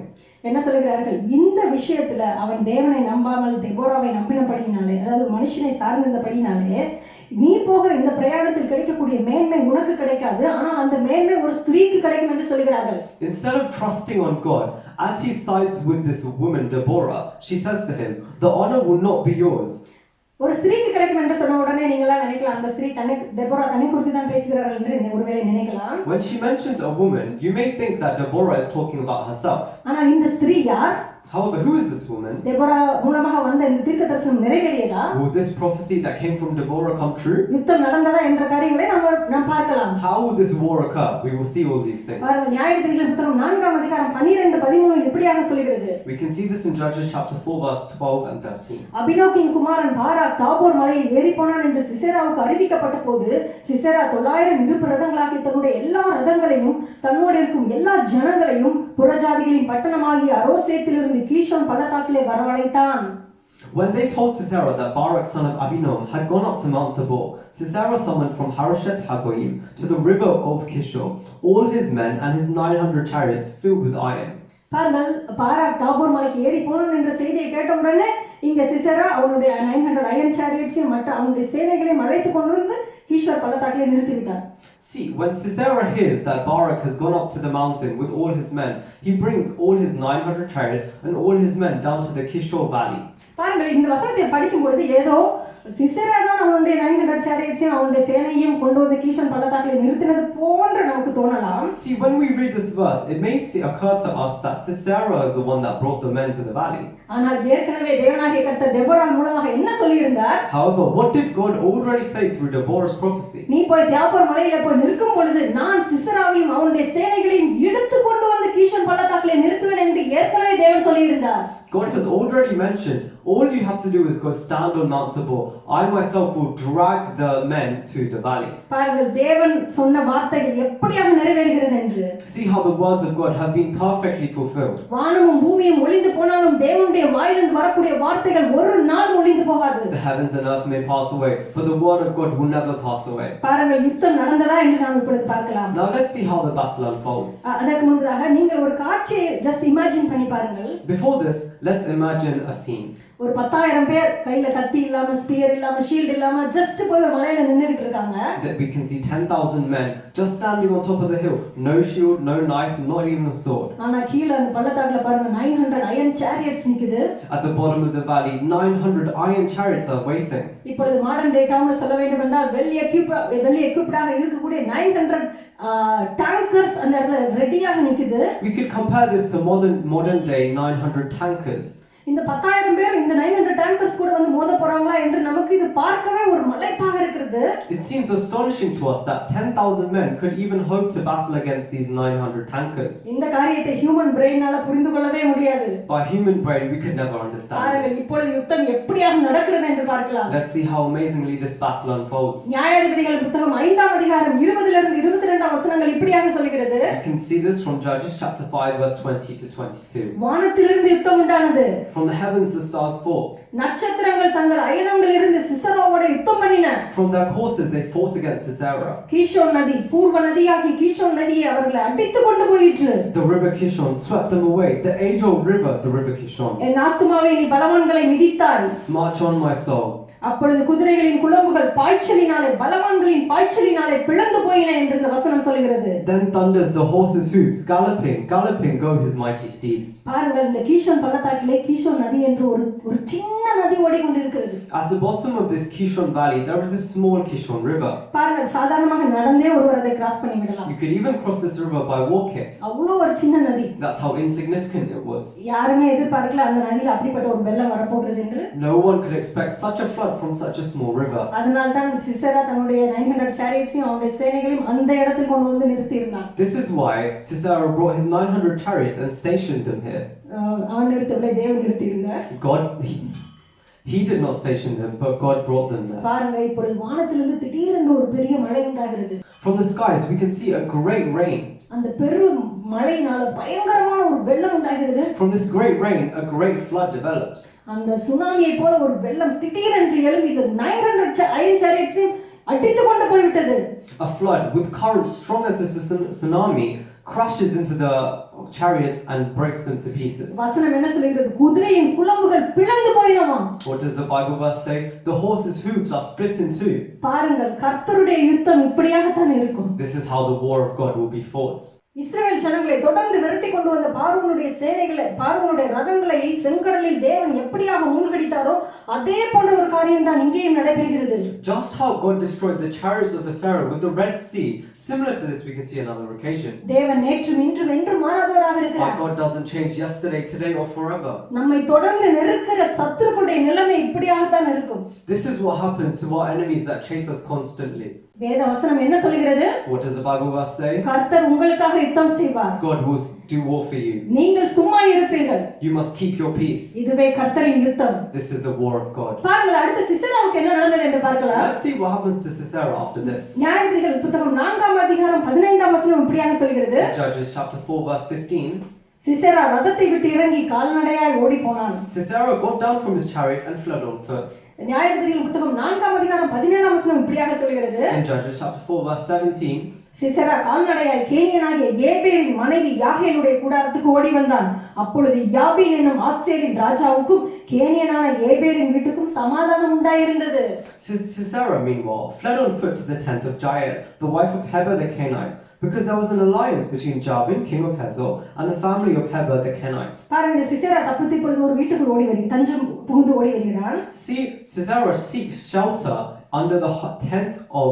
என்ன சொல்கிறார்கள்? இந்த விஷயத்துல அவன் தேவனை நம்பாமல் தெபோராவை நம்பினபடினாலே, அதாவது மனுஷனை சார்ந்திருந்தபடினாலே, நீ போகிற இந்த பிரயாணத்தில் கிடைக்கக்கூடிய மேன்மை உனக்கு கிடைக்காது, ஆனால் அந்த மேன்மை ஒரு ஸ்திரீக்கு கிடைக்கும் என்று சொல்கிறார்கள். Instead of trusting on God, as he sides with this woman Deborah, she says to him, the honor will not be yours. ஒரு ஸ்திரீக்கு கிடைக்கும் என்று சொன்ன உடனே நீங்களாம் நினைக்கலாம் அந்த ஸ்திரீ தெபோரா தன்னை குறித்து தான் பேசுகிறார்கள் என்று ஒருவேளை நினைக்கலாம். When she mentions a woman, you may think that Deborah is talking about herself. ஆனால் இந்த ஸ்திரீ யார்? However, who is this woman? Deborah மூலமாக வந்த இந்த தீர்க்கதரிசனம் நிறைவேறியதா? Will this prophecy that came from Deborah come true? யுத்தம் நடந்ததா என்ற காரியங்களை நாம் பார்க்கலாம். How will this war occur? We will see all these things. நியாயாதிபதிகள் புத்தகம் 4ஆம் அதிகாரம் 12-13 இப்படியாக சொல்கிறது. We can see this in Judges chapter 4 verse 12 and 13. அபினோக்கின் குமாரன் பாராக் தாபோர் மலையில் ஏறி போனான் என்று சிசேராவுக்கு அறிவிக்கப்பட்ட போது சிசேரா 900 இருப்பு ரதங்களாகி தன்னுடைய எல்லா ரதங்களையும் தன்னோடு இருக்கும் எல்லா ஜனங்களையும் புறஜாதிகளின் பட்டணமாகிய அரோசேத்திலிருந்து கீஷோன் பள்ளத்தாக்கிலே வரவழைத்தான். When they told Sisera that Barak son of Abinoam had gone up to Mount Tabor, Sisera summoned from Harosheth Hagoyim to the river of Kishon all his men and his 900 chariots filled with iron. பாருங்கள், Barak Tabor மலைக்கு ஏறி போனான் என்ற செய்தியை கேட்ட உடனே இங்க Sisera அவனுடைய 900 அயன் சாரியட்ஸையும் மற்ற அவனுடைய சேனைகளையும் அழைத்து கொண்டு வந்து கீஷோர் பள்ளத்தாக்கிலே நிறுத்தி விட்டார். See, when Sisera hears that Barak has gone up to the mountain with all his men, he brings all his 900 chariots and all his men down to the Kishon valley. பாருங்கள், இந்த வசனத்தை படிக்கும் பொழுது ஏதோ சிசேரா தான் அவனுடைய 900 சாரியட்ஸையும் அவனுடைய சேனையையும் கொண்டு வந்து கீஷோன் பள்ளத்தாக்கிலே நிறுத்தினது போன்று நமக்கு தோணலாம். See, when we read this verse, it may occur to us that Sisera is the one that brought the men to the valley. ஆனால் ஏற்கனவே தேவனாகிய கர்த்தர் தெபோரா மூலமாக என்ன சொல்லியிருந்தார்? However, what did God already say through Deborah's prophecy? நீ போய் தாபோர் மலையில போய் நிற்கும் பொழுது நான் சிசேராவையும் அவனுடைய சேனைகளையும் இழுத்து கொண்டு வந்து கீஷோன் பள்ளத்தாக்கிலே நிறுத்துவேன் என்று ஏற்கனவே தேவன் சொல்லியிருந்தார். God has already mentioned, all you have to do is go stand on Mount Tabor. I myself will drag the men to the valley. பாருங்கள், தேவன் சொன்ன வார்த்தைகள் எப்படியாக நிறைவேறுகிறது என்று. See how the words of God have been perfectly fulfilled. வானமும் பூமியும் ஒளிந்து போனாலும் தேவனுடைய வாயிலிருந்து வரக்கூடிய வார்த்தைகள் ஒரு நாள் ஒளிந்து போகாது. The heavens and earth may pass away, but the word of God will never pass away. பாருங்கள், யுத்தம் நடந்ததா என்று நாம் இப்பொழுது பார்க்கலாம். Now let's see how the battle unfolds. அதற்கு முன்னதாக நீங்கள் ஒரு காட்சியை just imagine பண்ணி பாருங்கள். Before this, let's imagine a scene. ஒரு 10,000 பேர் கையில கத்தி இல்லாம ஸ்பியர் இல்லாம ஷீல்ட் இல்லாம ஜஸ்ட் போய் ஒரு மலையில நின்னுகிட்டு இருக்காங்க. That we can see 10,000 men just standing on top of the hill, no shield, no knife, not even a sword. ஆனா கீழ அந்த பள்ளத்தாக்குல பாருங்க 900 அயன் சாரியட்ஸ் நிக்குது. At the bottom of the valley, 900 iron chariots are waiting. இப்பொழுது modern day டவுன்ல சொல்ல வேண்டும் என்றால் வெல் எக்யூப்டாக இருக்கக்கூடிய 900 tankers அந்த இடத்துல ரெடியாக நிக்குது. We could compare this to modern day 900 tankers. இந்த 10,000 பேர் இந்த 900 tankers கூட வந்து மோத போறாங்களா என்று நமக்கு இது பார்க்கவே ஒரு மலைப்பாக இருக்கிறது. It seems astonishing to us that 10,000 men could even hope to battle against these 900 tankers. இந்த காரியத்தை ஹியூமன் பிரெயினால புரிந்து கொள்ளவே முடியாது. By human brain we could never understand this. இப்பொழுது யுத்தம் எப்படியாக நடக்கிறது என்று பார்க்கலாம். Let's see how amazingly this battle unfolds. நியாயாதிபதிகள் புத்தகம் 5ஆம் அதிகாரம் 20 இருந்து 22 வசனங்கள் இப்படியாக சொல்கிறது. You can see this from Judges chapter 5 verse 20 to 22. வானத்திலிருந்து யுத்தம் உண்டானது. From the heavens the stars fall. நட்சத்திரங்கள் தங்கள் அயனங்களிலிருந்து சிசராவோடு யுத்தம் பண்ணின. From their courses they fought against Sisera. கீஷோன் நதி பூர்வ நதியாகி கீஷோன் நதியை அவர்களை அடித்து கொண்டு போயிற்று. The river Kishon swept them away. The age-old river, the river Kishon. என் ஆத்துமாவே நீ பலவான்களை மிதித்தாய். March on my soul. அப்பொழுது குதிரைகளின் குளம்புகள் பாய்ச்சலினாலே பலவான்களின் பாய்ச்சலினாலே பிளந்து போயின என்று இந்த வசனம் சொல்கிறது. Then thunders the horses' hooves, galloping go his mighty steeds. பாருங்கள், இந்த கீஷோன் பள்ளத்தாக்கிலே கீஷோன் நதி என்று ஒரு சின்ன நதி ஓடிக்கொண்டிருக்கிறது. At the bottom of this Kishon valley there is a small Kishon river. பாருங்கள், சாதாரணமாக நடந்தே ஒருவர் அதை கிராஸ் பண்ணி விடலாம். You could even cross this river by walking. அவ்வளவு ஒரு சின்ன நதி. That's how insignificant it was. யாருமே எதிர்பார்க்கல அந்த நதியில அப்படிப்பட்ட ஒரு வெள்ளம் வரப்போகிறது என்று. No one could expect such a flood from such a small river. அதனால தான் சிசேரா தன்னுடைய 900 chariotsையும் அவருடைய சேனைகளையும் அந்த இடத்தில் கொண்டு வந்து நிறுத்தி இருந்தார். This is why Sisera brought his 900 chariots and stationed them here. அவன் நிறுத்தவில்லை, தேவன் நிறுத்தி இருந்தார். God he did not station them, but God brought them there. பாருங்க, இப்பொழுது வானத்திலிருந்து திடீரென்று ஒரு பெரிய மழை உண்டாகிறது. From the skies we can see a great rain. அந்த பெரும் மழையினால பயங்கரமான ஒரு வெள்ளம் உண்டாகிறது. From this great rain a great flood develops. அந்த சுனாமியை போல ஒரு வெள்ளம் திடீரென்று எழும்பி இந்த 900 அயன் சாரியட்ஸையும் அடித்து கொண்டு போய் விட்டது. A flood with currents strong as a tsunami crashes into the chariots and breaks them to pieces. வசனம் என்ன சொல்கிறது? குதிரையின் குளம்புகள் பிளந்து போயினவாம். What does the Bible verse say? The horses' hooves are split in two. பாருங்கள், கர்த்தருடைய யுத்தம் இப்படியாகத்தான் இருக்கும். This is how the war of God will be fought. இஸ்ரவேல் ஜனங்களை தொடர்ந்து விரட்டி கொண்டு வந்த பார்வோனுடைய சேனைகளை பார்வோனுடைய ரதங்களை செங்கடலில் தேவன் எப்படியாக மூழ்கடித்தார் செய்தாரோ அதே போன்ற ஒரு காரியம் தான் இங்கேயும் நடைபெறுகிறது. Just how God destroyed the chariots of the Pharaoh with the Red Sea, similar to this we can see another occasion. தேவன் நேற்றும் இன்றும் என்றும் மாறாதவராக Our இருக்கிறார். God doesn't change yesterday, today or forever. நம்மை தொடர்ந்து நெருக்கிற சத்துருக்களுடைய நிலைமை இப்படியாகத்தான் இருக்கும். This is what happens to our enemies that chase us constantly. வேத வசனம் என்ன சொல்கிறது? What does the Bible verse say? கர்த்தர் உங்களுக்காக யுத்தம் செய்வார். God will do war for you. நீங்கள் சும்மா இருப்பீர்கள். You must keep your peace. இதுவே கர்த்தரின் யுத்தம். This is the war of God. பாருங்கள் அடுத்து சிசராவுக்கு என்ன நடந்தது என்று பார்க்கலாம். Let's see what happens to Sisera after this. நியாயாதிபதிகள் புத்தகம் 4ஆம் அதிகாரம் 15ஆம் வசனம் இப்படியாக சொல்கிறது. Judges chapter 4 verse 15. சிசரா ரதத்தை விட்டு இறங்கி கால்நடையாய் ஓடி போனான். Sisera got down from his chariot and fled on foot. நியாயாதிபதிகள் புத்தகம் 4ஆம் அதிகாரம் 17ஆம் வசனம் இப்படியாக சொல்கிறது. In Judges chapter 4 verse 17. Sisera கால்நடையாய் கேனியனாகிய ஏபேரின் மனைவி யாகேலுடைய கூடாரத்துக்கு ஓடி வந்தான். அப்பொழுது யாபீன் என்னும் ஆத்சேரின் ராஜாவுக்கும் கேனியனான ஏபேரின் வீட்டுக்கும் சமாதானம் உண்டாயிருந்தது. Sisera meanwhile fled on foot to the tent of Jael, the wife of Heber the Kenite, because there was an alliance between Jabin king of Hazor and the family of Heber the Kenites. பாருங்க Sisera தப்பித்து இப்பொழுது ஒரு வீட்டுக்குள் ஓடி வருகிறான். தஞ்சம் புகுந்து ஓடி வருகிறான். See, Sisera seeks shelter under the tent of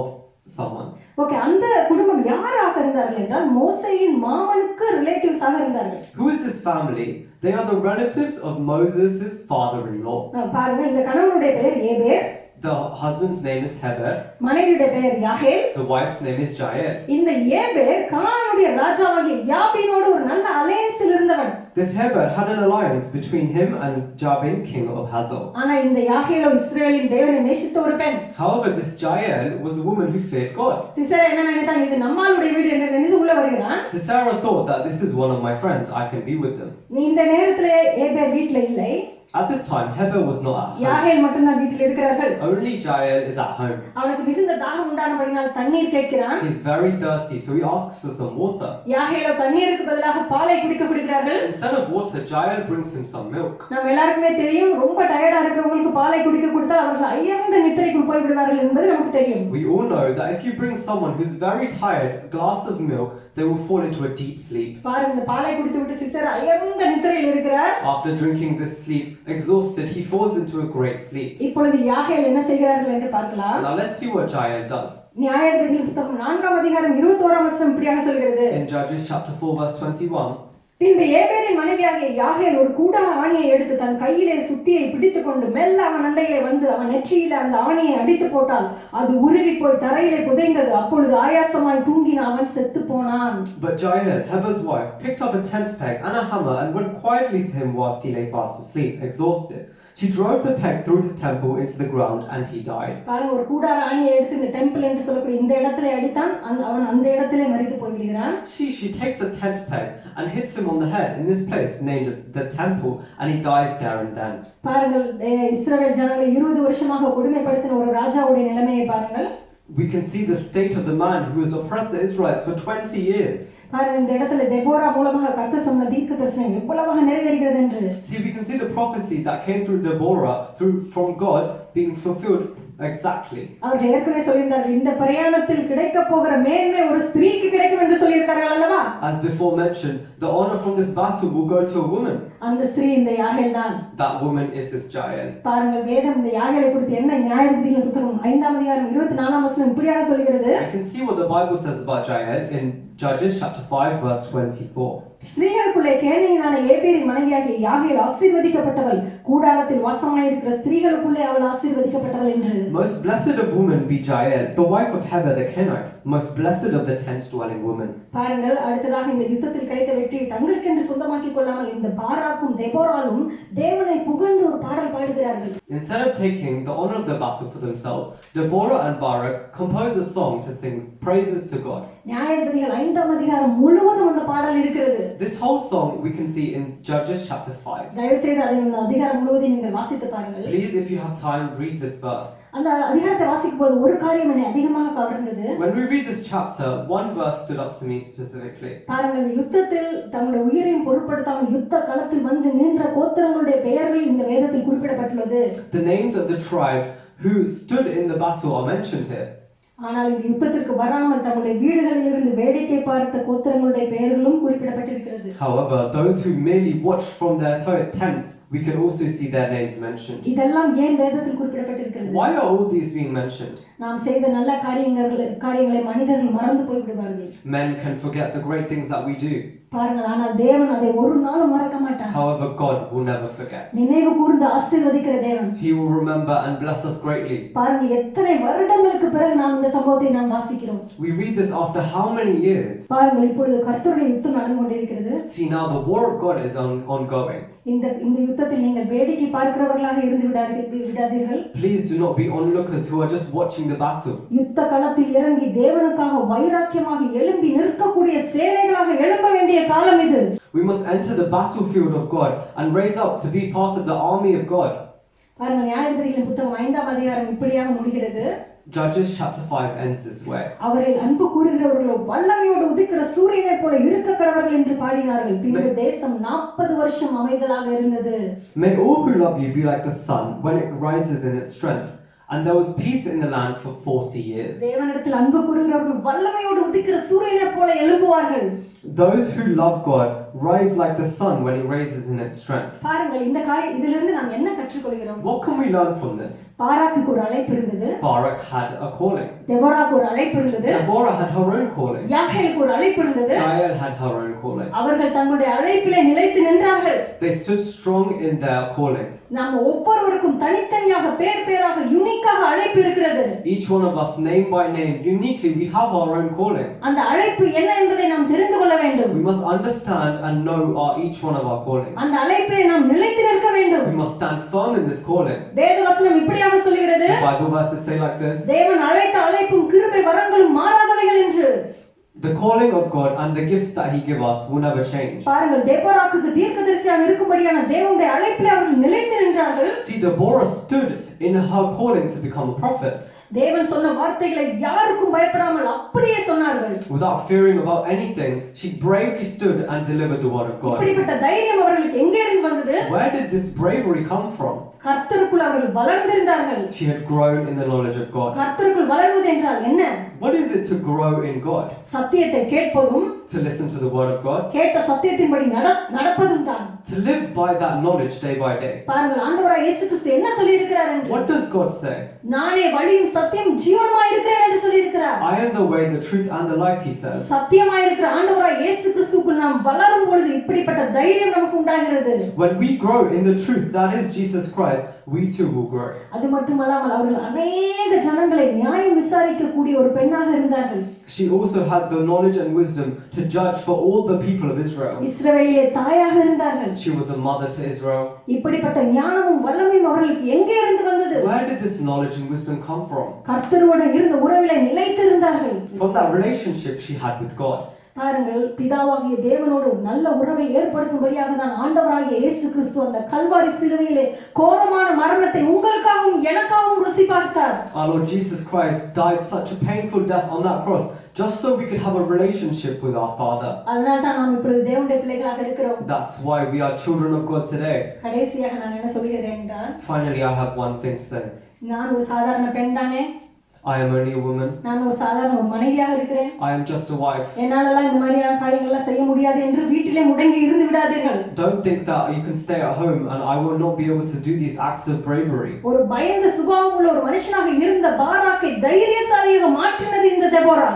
someone. Okay, அந்த குடும்பம் யாராக இருந்தார்கள் என்றால் மோசேயின் மாமனுக்கு ரிலேட்டிவ்ஸாக இருந்தார்கள். Who is this family? They are the relatives of Moses' father-in-law. பாருங்க இந்த கணவனுடைய பெயர் Heber. The husband's name is Heber. மனைவியுடைய பெயர் யாகேல். The wife's name is Jael. இந்த ஏபேர் கானானுடைய ராஜாவாகிய யாபீனோடு ஒரு நல்ல அலையன்ஸில் இருந்தவன். This Heber had an alliance between him and Jabin king of Hazor. ஆனா இந்த யாகேலோ இஸ்ரவேலின் தேவனை நேசித்த ஒரு பெண். However, this Jael was a woman who feared God. Sisera என்ன நினைத்தான்? இது நம்மாளுடைய வீடு என்று நினைத்து உள்ள வருகிறான். Sisera thought that this is one of my friends, I can be with them. நீ இந்த நேரத்திலே ஏபேர் வீட்ல இல்லை. At this time, Heber was not at home. யாகேல் மட்டும் தான் வீட்டில் இருக்கிறார்கள். Only Jael is at home. அவனுக்கு மிகுந்த தாகம் உண்டானபடியால் தண்ணீர் கேட்கிறான். He's very thirsty, so he asks for some water. யாகேலோ தண்ணீருக்கு பதிலாக பாலை குடிக்கிறார்கள். Instead of water, Jael brings him some milk. நம்ம எல்லாருக்குமே தெரியும், ரொம்ப டயர்டா இருக்கிறவங்களுக்கு பாலை குடிக்க கொடுத்தால் அவர்கள் அயர்ந்த நித்திரைக்குள் போய் விடுவார்கள் என்பது நமக்கு தெரியும். We all know that if you bring someone who's very tired a glass of milk, they will fall into a deep sleep. பாருங்க இந்த பாலை குடித்துவிட்டு சிசரா அயர்ந்த நித்திரையில் இருக்கிறார். After drinking this sleep, exhausted, he falls into a great sleep. இப்பொழுது யாகேல் என்ன செய்கிறார்கள் என்று பார்க்கலாம். Now let's see what Jael does. நியாயாதிபதிகள் புத்தகம் 4ஆம் அதிகாரம் 21ஆம் வசனம் இப்படியாக சொல்கிறது. In Judges chapter 4 verse 21. பின்பு ஏபேரின் மனைவியாகிய யாகேல் ஒரு கூடார ஆணியை எடுத்து தன் கையிலே சுத்தியை பிடித்துக்கொண்டு மெல்ல அவன் அண்டையிலே வந்து அவன் நெற்றியிலே அந்த ஆணியை அடித்து போட்டால் அது உருவி போய் தரையிலே புதைந்தது. அப்பொழுது ஆயாசமாய் தூங்கின அவன் செத்து போனான். But Jael, Heber's wife, picked up a tent peg and a hammer and went quietly to him whilst he lay fast asleep, exhausted. She drove the peg through his temple into the ground and he died. பாருங்க ஒரு கூடார ஆணியை எடுத்து இந்த temple என்று சொல்லக்கூடிய இந்த இடத்திலே அடித்தான். அவன் அந்த இடத்திலே மரித்து போய் விடுகிறான். She takes a tent peg and hits him on the head in this place named the temple and he dies there and then. பாருங்கள் இஸ்ரவேல் ஜனங்களை 20 வருஷமாக கொடுமைப்படுத்தின ஒரு ராஜாவுடைய நிலைமையை பாருங்கள். We can see the state of the man who has oppressed the Israelites for 20 years. பாருங்க இந்த இடத்துல தெபோரா மூலமாக கர்த்தர் சொன்ன தீர்க்கதரிசனம் எவ்வளவாக நிறைவேறுகிறது என்று. See, we can see the prophecy that came through Deborah from God being fulfilled exactly. அவர்கள் ஏற்கனவே சொல்லியிருந்தார்கள் இந்த பிரயாணத்தில் கிடைக்க போகிற மேன்மை ஒரு ஸ்திரீக்கு கிடைக்கும் என்று சொல்லியிருக்கார்கள் அல்லவா? As before mentioned, the honor from this battle will go to a woman. அந்த ஸ்திரீ இந்த யாகேல் தான். That woman is this Jael. பாருங்கள் வேதம் இந்த யாகேலை குறித்து என்ன நியாயாதிபதிகள் புத்தகம் 5ஆம் அதிகாரம் 24ஆம் வசனம் இப்படியாக சொல்கிறது. I can see what the Bible says about Jael in Judges chapter 5 verse 24. ஸ்திரீகளுக்குள்ளே கேனியனான ஏபேரின் மனைவியாகிய யாகேல் ஆசீர்வதிக்கப்பட்டவள், கூடாரத்தில் வாசமாயிருக்கிற ஸ்திரீகளுக்குள்ளே அவள் ஆசீர்வதிக்கப்பட்டவள் என்று. Most blessed of women be Jael, the wife of Heber the Kenite, most blessed of the tent dwelling woman. பாருங்கள் அடுத்ததாக இந்த யுத்தத்தில் கிடைத்த வெற்றியை தங்களுக்கென்று சொந்தமாக்கிக் கொள்ளாமல் இந்த பாராக்கும் தெபோராலும் தேவனை புகழ்ந்து ஒரு பாடல் பாடுகிறார்கள். Instead of taking the honor of the battle for themselves, Deborah and Barak compose a song to sing praises to God. நியாயாதிபதிகள் 5ஆம் அதிகாரம் முழுவதும் அந்த பாடல் இருக்கிறது. This whole song we can see in Judges chapter 5. தயவு செய்து அதை இந்த அதிகாரம் முழுவதும் நீங்கள் வாசித்து பாருங்கள். Please, if you have time, read this verse. அந்த அதிகாரத்தை வாசிக்கும் போது ஒரு காரியம் என்னை அதிகமாக கவர்ந்தது. When we read this chapter, one verse stood up to me specifically. பாருங்கள் இந்த யுத்தத்தில் தங்களுடைய உயிரையும் பொருட்படுத்தாமல் யுத்த களத்தில் வந்து நின்ற கோத்திரங்களுடைய பெயர்கள் இந்த வேதத்தில் குறிப்பிடப்பட்டுள்ளது. The names of the tribes who stood in the battle are mentioned here. ஆனால் இந்த யுத்தத்திற்கு வராமல் தங்களுடைய வீடுகளில் இருந்து வேடிக்கை பார்த்த கோத்திரங்களுடைய பெயர்களும் குறிப்பிடப்பட்டிருக்கிறது. However, those who merely watched from their tents, we can also see their names mentioned. இதெல்லாம் ஏன் வேதத்தில் குறிப்பிடப்பட்டிருக்கிறது? Why are all these being mentioned? நாம் செய்த நல்ல காரியங்களை மனிதர்கள் மறந்து போய் விடுவார்கள். Men can forget the great things that we do. பாருங்கள், ஆனால் தேவன் அதை ஒரு நாளும் மறக்க மாட்டார். However, God will never forget. நினைவு கூர்ந்து ஆசீர்வதிக்கிற தேவன். He will remember and bless us greatly. பாருங்கள், எத்தனை வருடங்களுக்கு பிறகு நாம் இந்த சம்பவத்தை நாம் வாசிக்கிறோம். We read this after how many years? பாருங்கள், இப்பொழுது கர்த்தருடைய யுத்தம் நடந்து கொண்டிருக்கிறது. See, now the war of God is ongoing. இந்த யுத்தத்தில் நீங்கள் வேடிக்கை பார்க்கிறவர்களாக இருந்து விடாதீர்கள். Please do not be onlookers who are just watching the battle. யுத்த களத்தில் இறங்கி தேவனுக்காக வைராக்கியமாக எழும்பி நிற்கக்கூடிய சேனைகளாக எழும்ப வேண்டிய காலம் இது. We must enter the battlefield of God and raise up to be part of the army of God. பாருங்கள், நியாயாதிபதிகளின் புத்தகம் 5ஆம் அதிகாரம் இப்படியாக முடிகிறது. Judges chapter 5 ends this way. அவரில் அன்பு கூறுகிறவர்களோ வல்லமையோடு உதிக்கிற சூரியனைப் போல இருக்க கடவர்கள் என்று பாடினார்கள். பின்பு தேசம் 40 வருஷம் அமைதலாக இருந்தது. May all who love you be like the sun when it rises in its strength. And there was peace in the land for 40 years. தேவனிடத்தில் அன்பு கூறுகிறவர்கள் வல்லமையோடு உதிக்கிற சூரியனைப் போல எழும்புவார்கள். Those who love God rise like the sun when it rises in its strength. பாருங்கள், இதிலிருந்து நாம் என்ன கற்றுக்கொள்கிறோம்? What can we learn from this? பாராக்குக்கு ஒரு அழைப்பு இருந்தது. Barak had a calling. தெபோராக்கு ஒரு அழைப்பு இருந்தது. Deborah had her own calling. யாகேலுக்கு ஒரு அழைப்பு இருந்தது. Jael had her own calling. அவர்கள் தங்களுடைய அழைப்பிலே நிலைத்து நின்றார்கள். They stood strong in their calling. நாம் ஒவ்வொருவருக்கும் தனித்தனியாக பேராக யூனிக்காக அழைப்பு இருக்கிறது. Each one of us, name by name, uniquely, we have our own calling. அந்த அழைப்பு என்ன என்பதை நாம் தெரிந்து கொள்ள வேண்டும். We must understand and know each one of our calling. அந்த அழைப்பிலே நாம் நிலைத்து நிற்க வேண்டும். We must stand firm in this calling. வேதவசனம் இப்படியாக சொல்கிறது. The Bible verses say like this. தேவன் அழைத்த அழைப்பும் கிருபை வரங்களும் மாறாதவைகள் என்று. The calling of God and the gifts that He gives us will never change. பாருங்கள், தெபோராக்கு தீர்க்கதரிசியாக இருக்கும்படியான தேவனுடைய அழைப்பிலே அவர்கள் நிலைத்து நின்றார்கள். See, Deborah stood in her calling to become a prophet. தேவன் சொன்ன வார்த்தைகளை யாருக்கும் பயப்படாமல் அப்படியே சொன்னார்கள். Without fearing about anything, she bravely stood and delivered the word of God. இப்படிப்பட்ட தைரியம் அவர்களுக்கு எங்கே இருந்து வந்தது? Where did this bravery come from? கர்த்தருக்குள் அவர்கள் வளர்ந்திருந்தார்கள். She had grown in the knowledge of God. கர்த்தருக்குள் வளருவது என்றால் என்ன? What is it to grow in God? சத்தியத்தை கேட்பதும், To listen to the word of God. கேட்ட சத்தியத்தின்படி நடப்பதும் தான். To live by that knowledge day by day. பாருங்கள், ஆண்டவராகிய இயேசு கிறிஸ்து என்ன சொல்லி இருக்கிறார் என்று. What does God say? நானே வழியும் சத்தியம் ஜீவனுமாய் இருக்கிறேன் என்று சொல்லி இருக்கிறார். I am the way, the truth and the life, He says. சத்தியமாய் இருக்கிற ஆண்டவராகிய இயேசு கிறிஸ்துவுக்குள் நாம் வளரும் பொழுது இப்படிப்பட்ட தைரியம் நமக்கு உண்டாகிறது. When we grow in the truth, that is Jesus Christ, we too will grow. அது மட்டுமல்லாமல் அவர்கள் அநேக ஜனங்களை நியாயம் விசாரிக்க கூடிய ஒரு பெண்ணாக இருந்தார்கள். She also had the knowledge and wisdom to judge for all the people of Israel. இஸ்ரவேலிலே தாயாக இருந்தார்கள். She was a mother to Israel. இப்படிப்பட்ட ஞானமும் வல்லமையும் அவர்களுக்கு எங்கே இருந்து வந்தது? Where did this knowledge and wisdom come from? கர்த்தருடன் இருந்த உறவிலே நிலைத்து இருந்தார்கள். From that relationship she had with God. பாருங்கள், பிதாவாகிய தேவனோடு நல்ல உறவை ஏற்படுத்தும்படியாக தான் ஆண்டவராகிய இயேசு கிறிஸ்து அந்த கல்வாரி சிலுவையிலே கோரமான மரணத்தை உங்களுக்காகவும் எனக்காகவும் ருசி பார்த்தார். Our Lord Jesus Christ died such a painful death on that cross just so we could have a relationship with our Father. அதனால தான் நாம் இப்பொழுது தேவனுடைய பிள்ளைகளாக இருக்கிறோம். That's why we are children of God today. கடைசியாக நான் என்ன சொல்கிறேன் என்றால், Finally, I have one thing to say. நான் ஒரு சாதாரண பெண் தானே. I am only a woman. நான் ஒரு சாதாரண ஒரு மனைவியாக இருக்கிறேன். I am just a wife. என்னாலலாம் இந்த மாதிரியான காரியங்கள்லாம் செய்ய முடியாது என்று வீட்டிலே முடங்கி இருந்து விடாதீர்கள். Don't think that you can stay at home and I will not be able to do these acts of bravery. ஒரு பயந்த சுபாவம் உள்ள ஒரு மனுஷனாக இருந்த பாராக்கை தைரியசாலியாக மாற்றினது இந்த Deborah.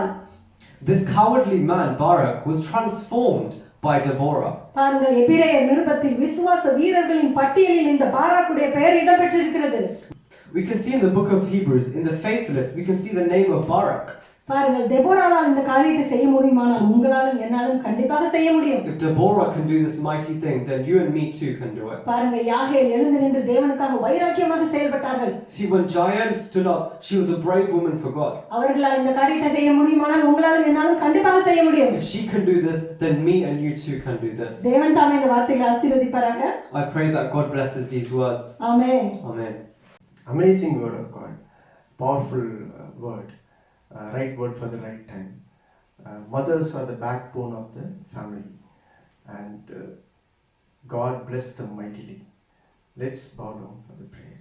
This cowardly man Barak was transformed by Deborah. பாருங்கள், எபிரேயர் நிருபத்தில் விசுவாச வீரர்களின் பட்டியலில் இந்த பாராக்குடைய பெயர் இடம்பெற்றிருக்கிறது. We can see in the book of Hebrews, in the faith list, we can see the name of Barak. பாருங்கள், தெபோராவால் இந்த காரியத்தை செய்ய முடியுமானால் உங்களாலும் என்னாலும் கண்டிப்பாக செய்ய முடியும். If Deborah can do this mighty thing, then you and me too can do it. பாருங்கள், யாகேல் எழுந்து நின்று தேவனுக்காக வைராக்கியமாக செயல்பட்டார்கள். See, when Jael stood up, she was a brave woman for God. அவர்களால் இந்த காரியத்தை செய்ய முடியுமானால் உங்களாலும் என்னாலும் கண்டிப்பாக செய்ய முடியும். If she can do this, then me and you too can do this. தேவன் தாமே இந்த வார்த்தைகளை ஆசீர்வதிப்பாராக. I pray that God blesses these words. Amen. Amen. Amazing word of God, powerful word, right word for the right time. Mothers are the backbone of the family, and God bless them mightily. Let's bow down for the prayer.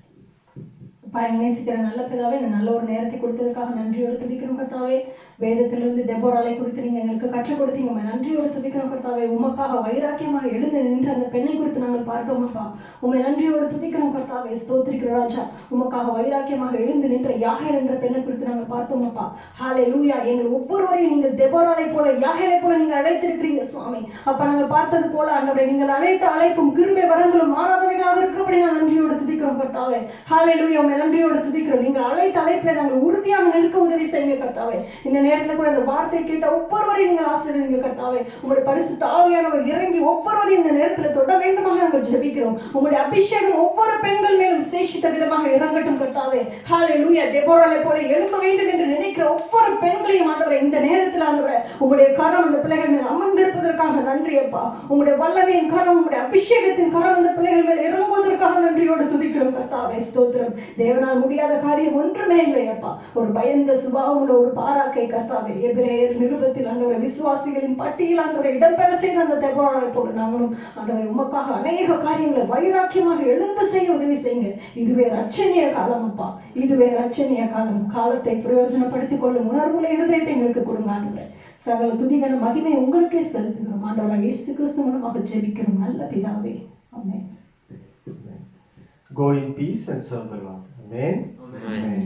நேசிக்கிற நல்ல பிதாவே, இந்த நல்ல ஒரு நேரத்தை கொடுத்ததுக்காக நன்றியோடு துதிக்கிறோம் கர்த்தாவே. வேதத்திலிருந்து தெபோராளை குறித்து நீங்க எங்களுக்கு கற்றுக் கொடுத்தீங்க, நன்றியோடு துதிக்கிறோம் கர்த்தாவே. உமக்காக வைராக்கியமாக எழுந்து நின்ற அந்த பெண்ணை குறித்து நாங்கள் பார்த்தோம் அப்பா, உண்மை நன்றியோடு துதிக்கிறோம் கர்த்தாவே. ஸ்தோத்திரிக்கிறோம் ராஜா. உமக்காக வைராக்கியமாக எழுந்து நின்ற யாகேல் என்ற பெண்ணை குறித்து நாங்கள் பார்த்தோம் அப்பா. ஹல்லேலூயா. எங்கள் ஒவ்வொருவரையும் நீங்கள் தெபோராளை போல யாகேலை போல நீங்கள் அழைத்திருக்கிறீங்க சுவாமி. அப்ப நாங்கள் பார்த்தது போல ஆண்டவரே, நீங்கள் அழைத்த அழைப்பும் கிருபை வரங்களும் மாறாதவைகளாக இருக்கிறபடி நான் நன்றியோடு துதிக்கிறோம் கர்த்தாவே. ஹல்லேலூயா. உம்மை நன்றியோடு துதிக்கிறோம். நீங்கள் அழைத்த அழைப்பில் நாங்கள் உறுதியாக நிற்க உதவி செய்யுங்க கர்த்தாவே. இந்த நேரத்தில் கூட இந்த வார்த்தை கேட்ட ஒவ்வொருவரையும் நீங்கள் ஆசீர்வதிங்க கர்த்தாவே. உங்களுடைய பரிசுத்த ஆவியானவர் இறங்கி ஒவ்வொருவரையும் இந்த நேரத்தில் தொட வேண்டுமாக நாங்கள் ஜெபிக்கிறோம். உங்களுடைய அபிஷேகம் ஒவ்வொரு பெண்கள் மேலும் விசேஷித்த விதமாக இறங்கட்டும் கர்த்தாவே. ஹல்லேலூயா. தெபோராளை போல எழும்ப வேண்டும் என்று நினைக்கிற ஒவ்வொரு பெண்களையும் ஆண்டவரே, இந்த நேரத்தில் ஆண்டவரே, உங்களுடைய கரம் அந்த பிள்ளைகள் மேல் அமர்ந்திருப்பதற்காக நன்றி அப்பா. உங்களுடைய வல்லமையின் கரம், உங்களுடைய அபிஷேகத்தின் கரம் அந்த பிள்ளைகள் மேல் இறங்குவதற்காக நன்றியோடு துதிக்கிறோம் கர்த்தாவே. ஸ்தோத்திரம். தேவனால் முடியாத காரியம் ஒன்றுமே இல்லை அப்பா. ஒரு பயந்த சுபாவம் உள்ள ஒரு பாராக்கை கர்த்தாவே, எபிரேயர் நிருபத்தில் ஆண்டவரே விசுவாசிகளின் பட்டியல் ஆண்டவரை இடம்பெற செய்த அந்த தெபோராளை போல நாங்களும் ஆண்டவரை உமக்காக அநேக காரியங்களை வைராக்கியமாக எழுந்து செய்ய உதவி செய்யுங்க. இதுவே ரட்சணிய காலம் அப்பா, இதுவே ரட்சணிய காலம். காலத்தை பிரயோஜனப்படுத்திக் கொள்ளும் உணர்வுள்ள இருதயத்தை எங்களுக்கு கொடுங்க ஆண்டவரே. சகல துதிகன மகிமை உங்களுக்கே செலுத்துகிறோம் ஆண்டவராக இயேசு கிறிஸ்து மூலமாக ஜெபிக்கிறோம் நல்ல பிதாவே. ஆமென். Go in peace and serve the Lord. Amen. Amen.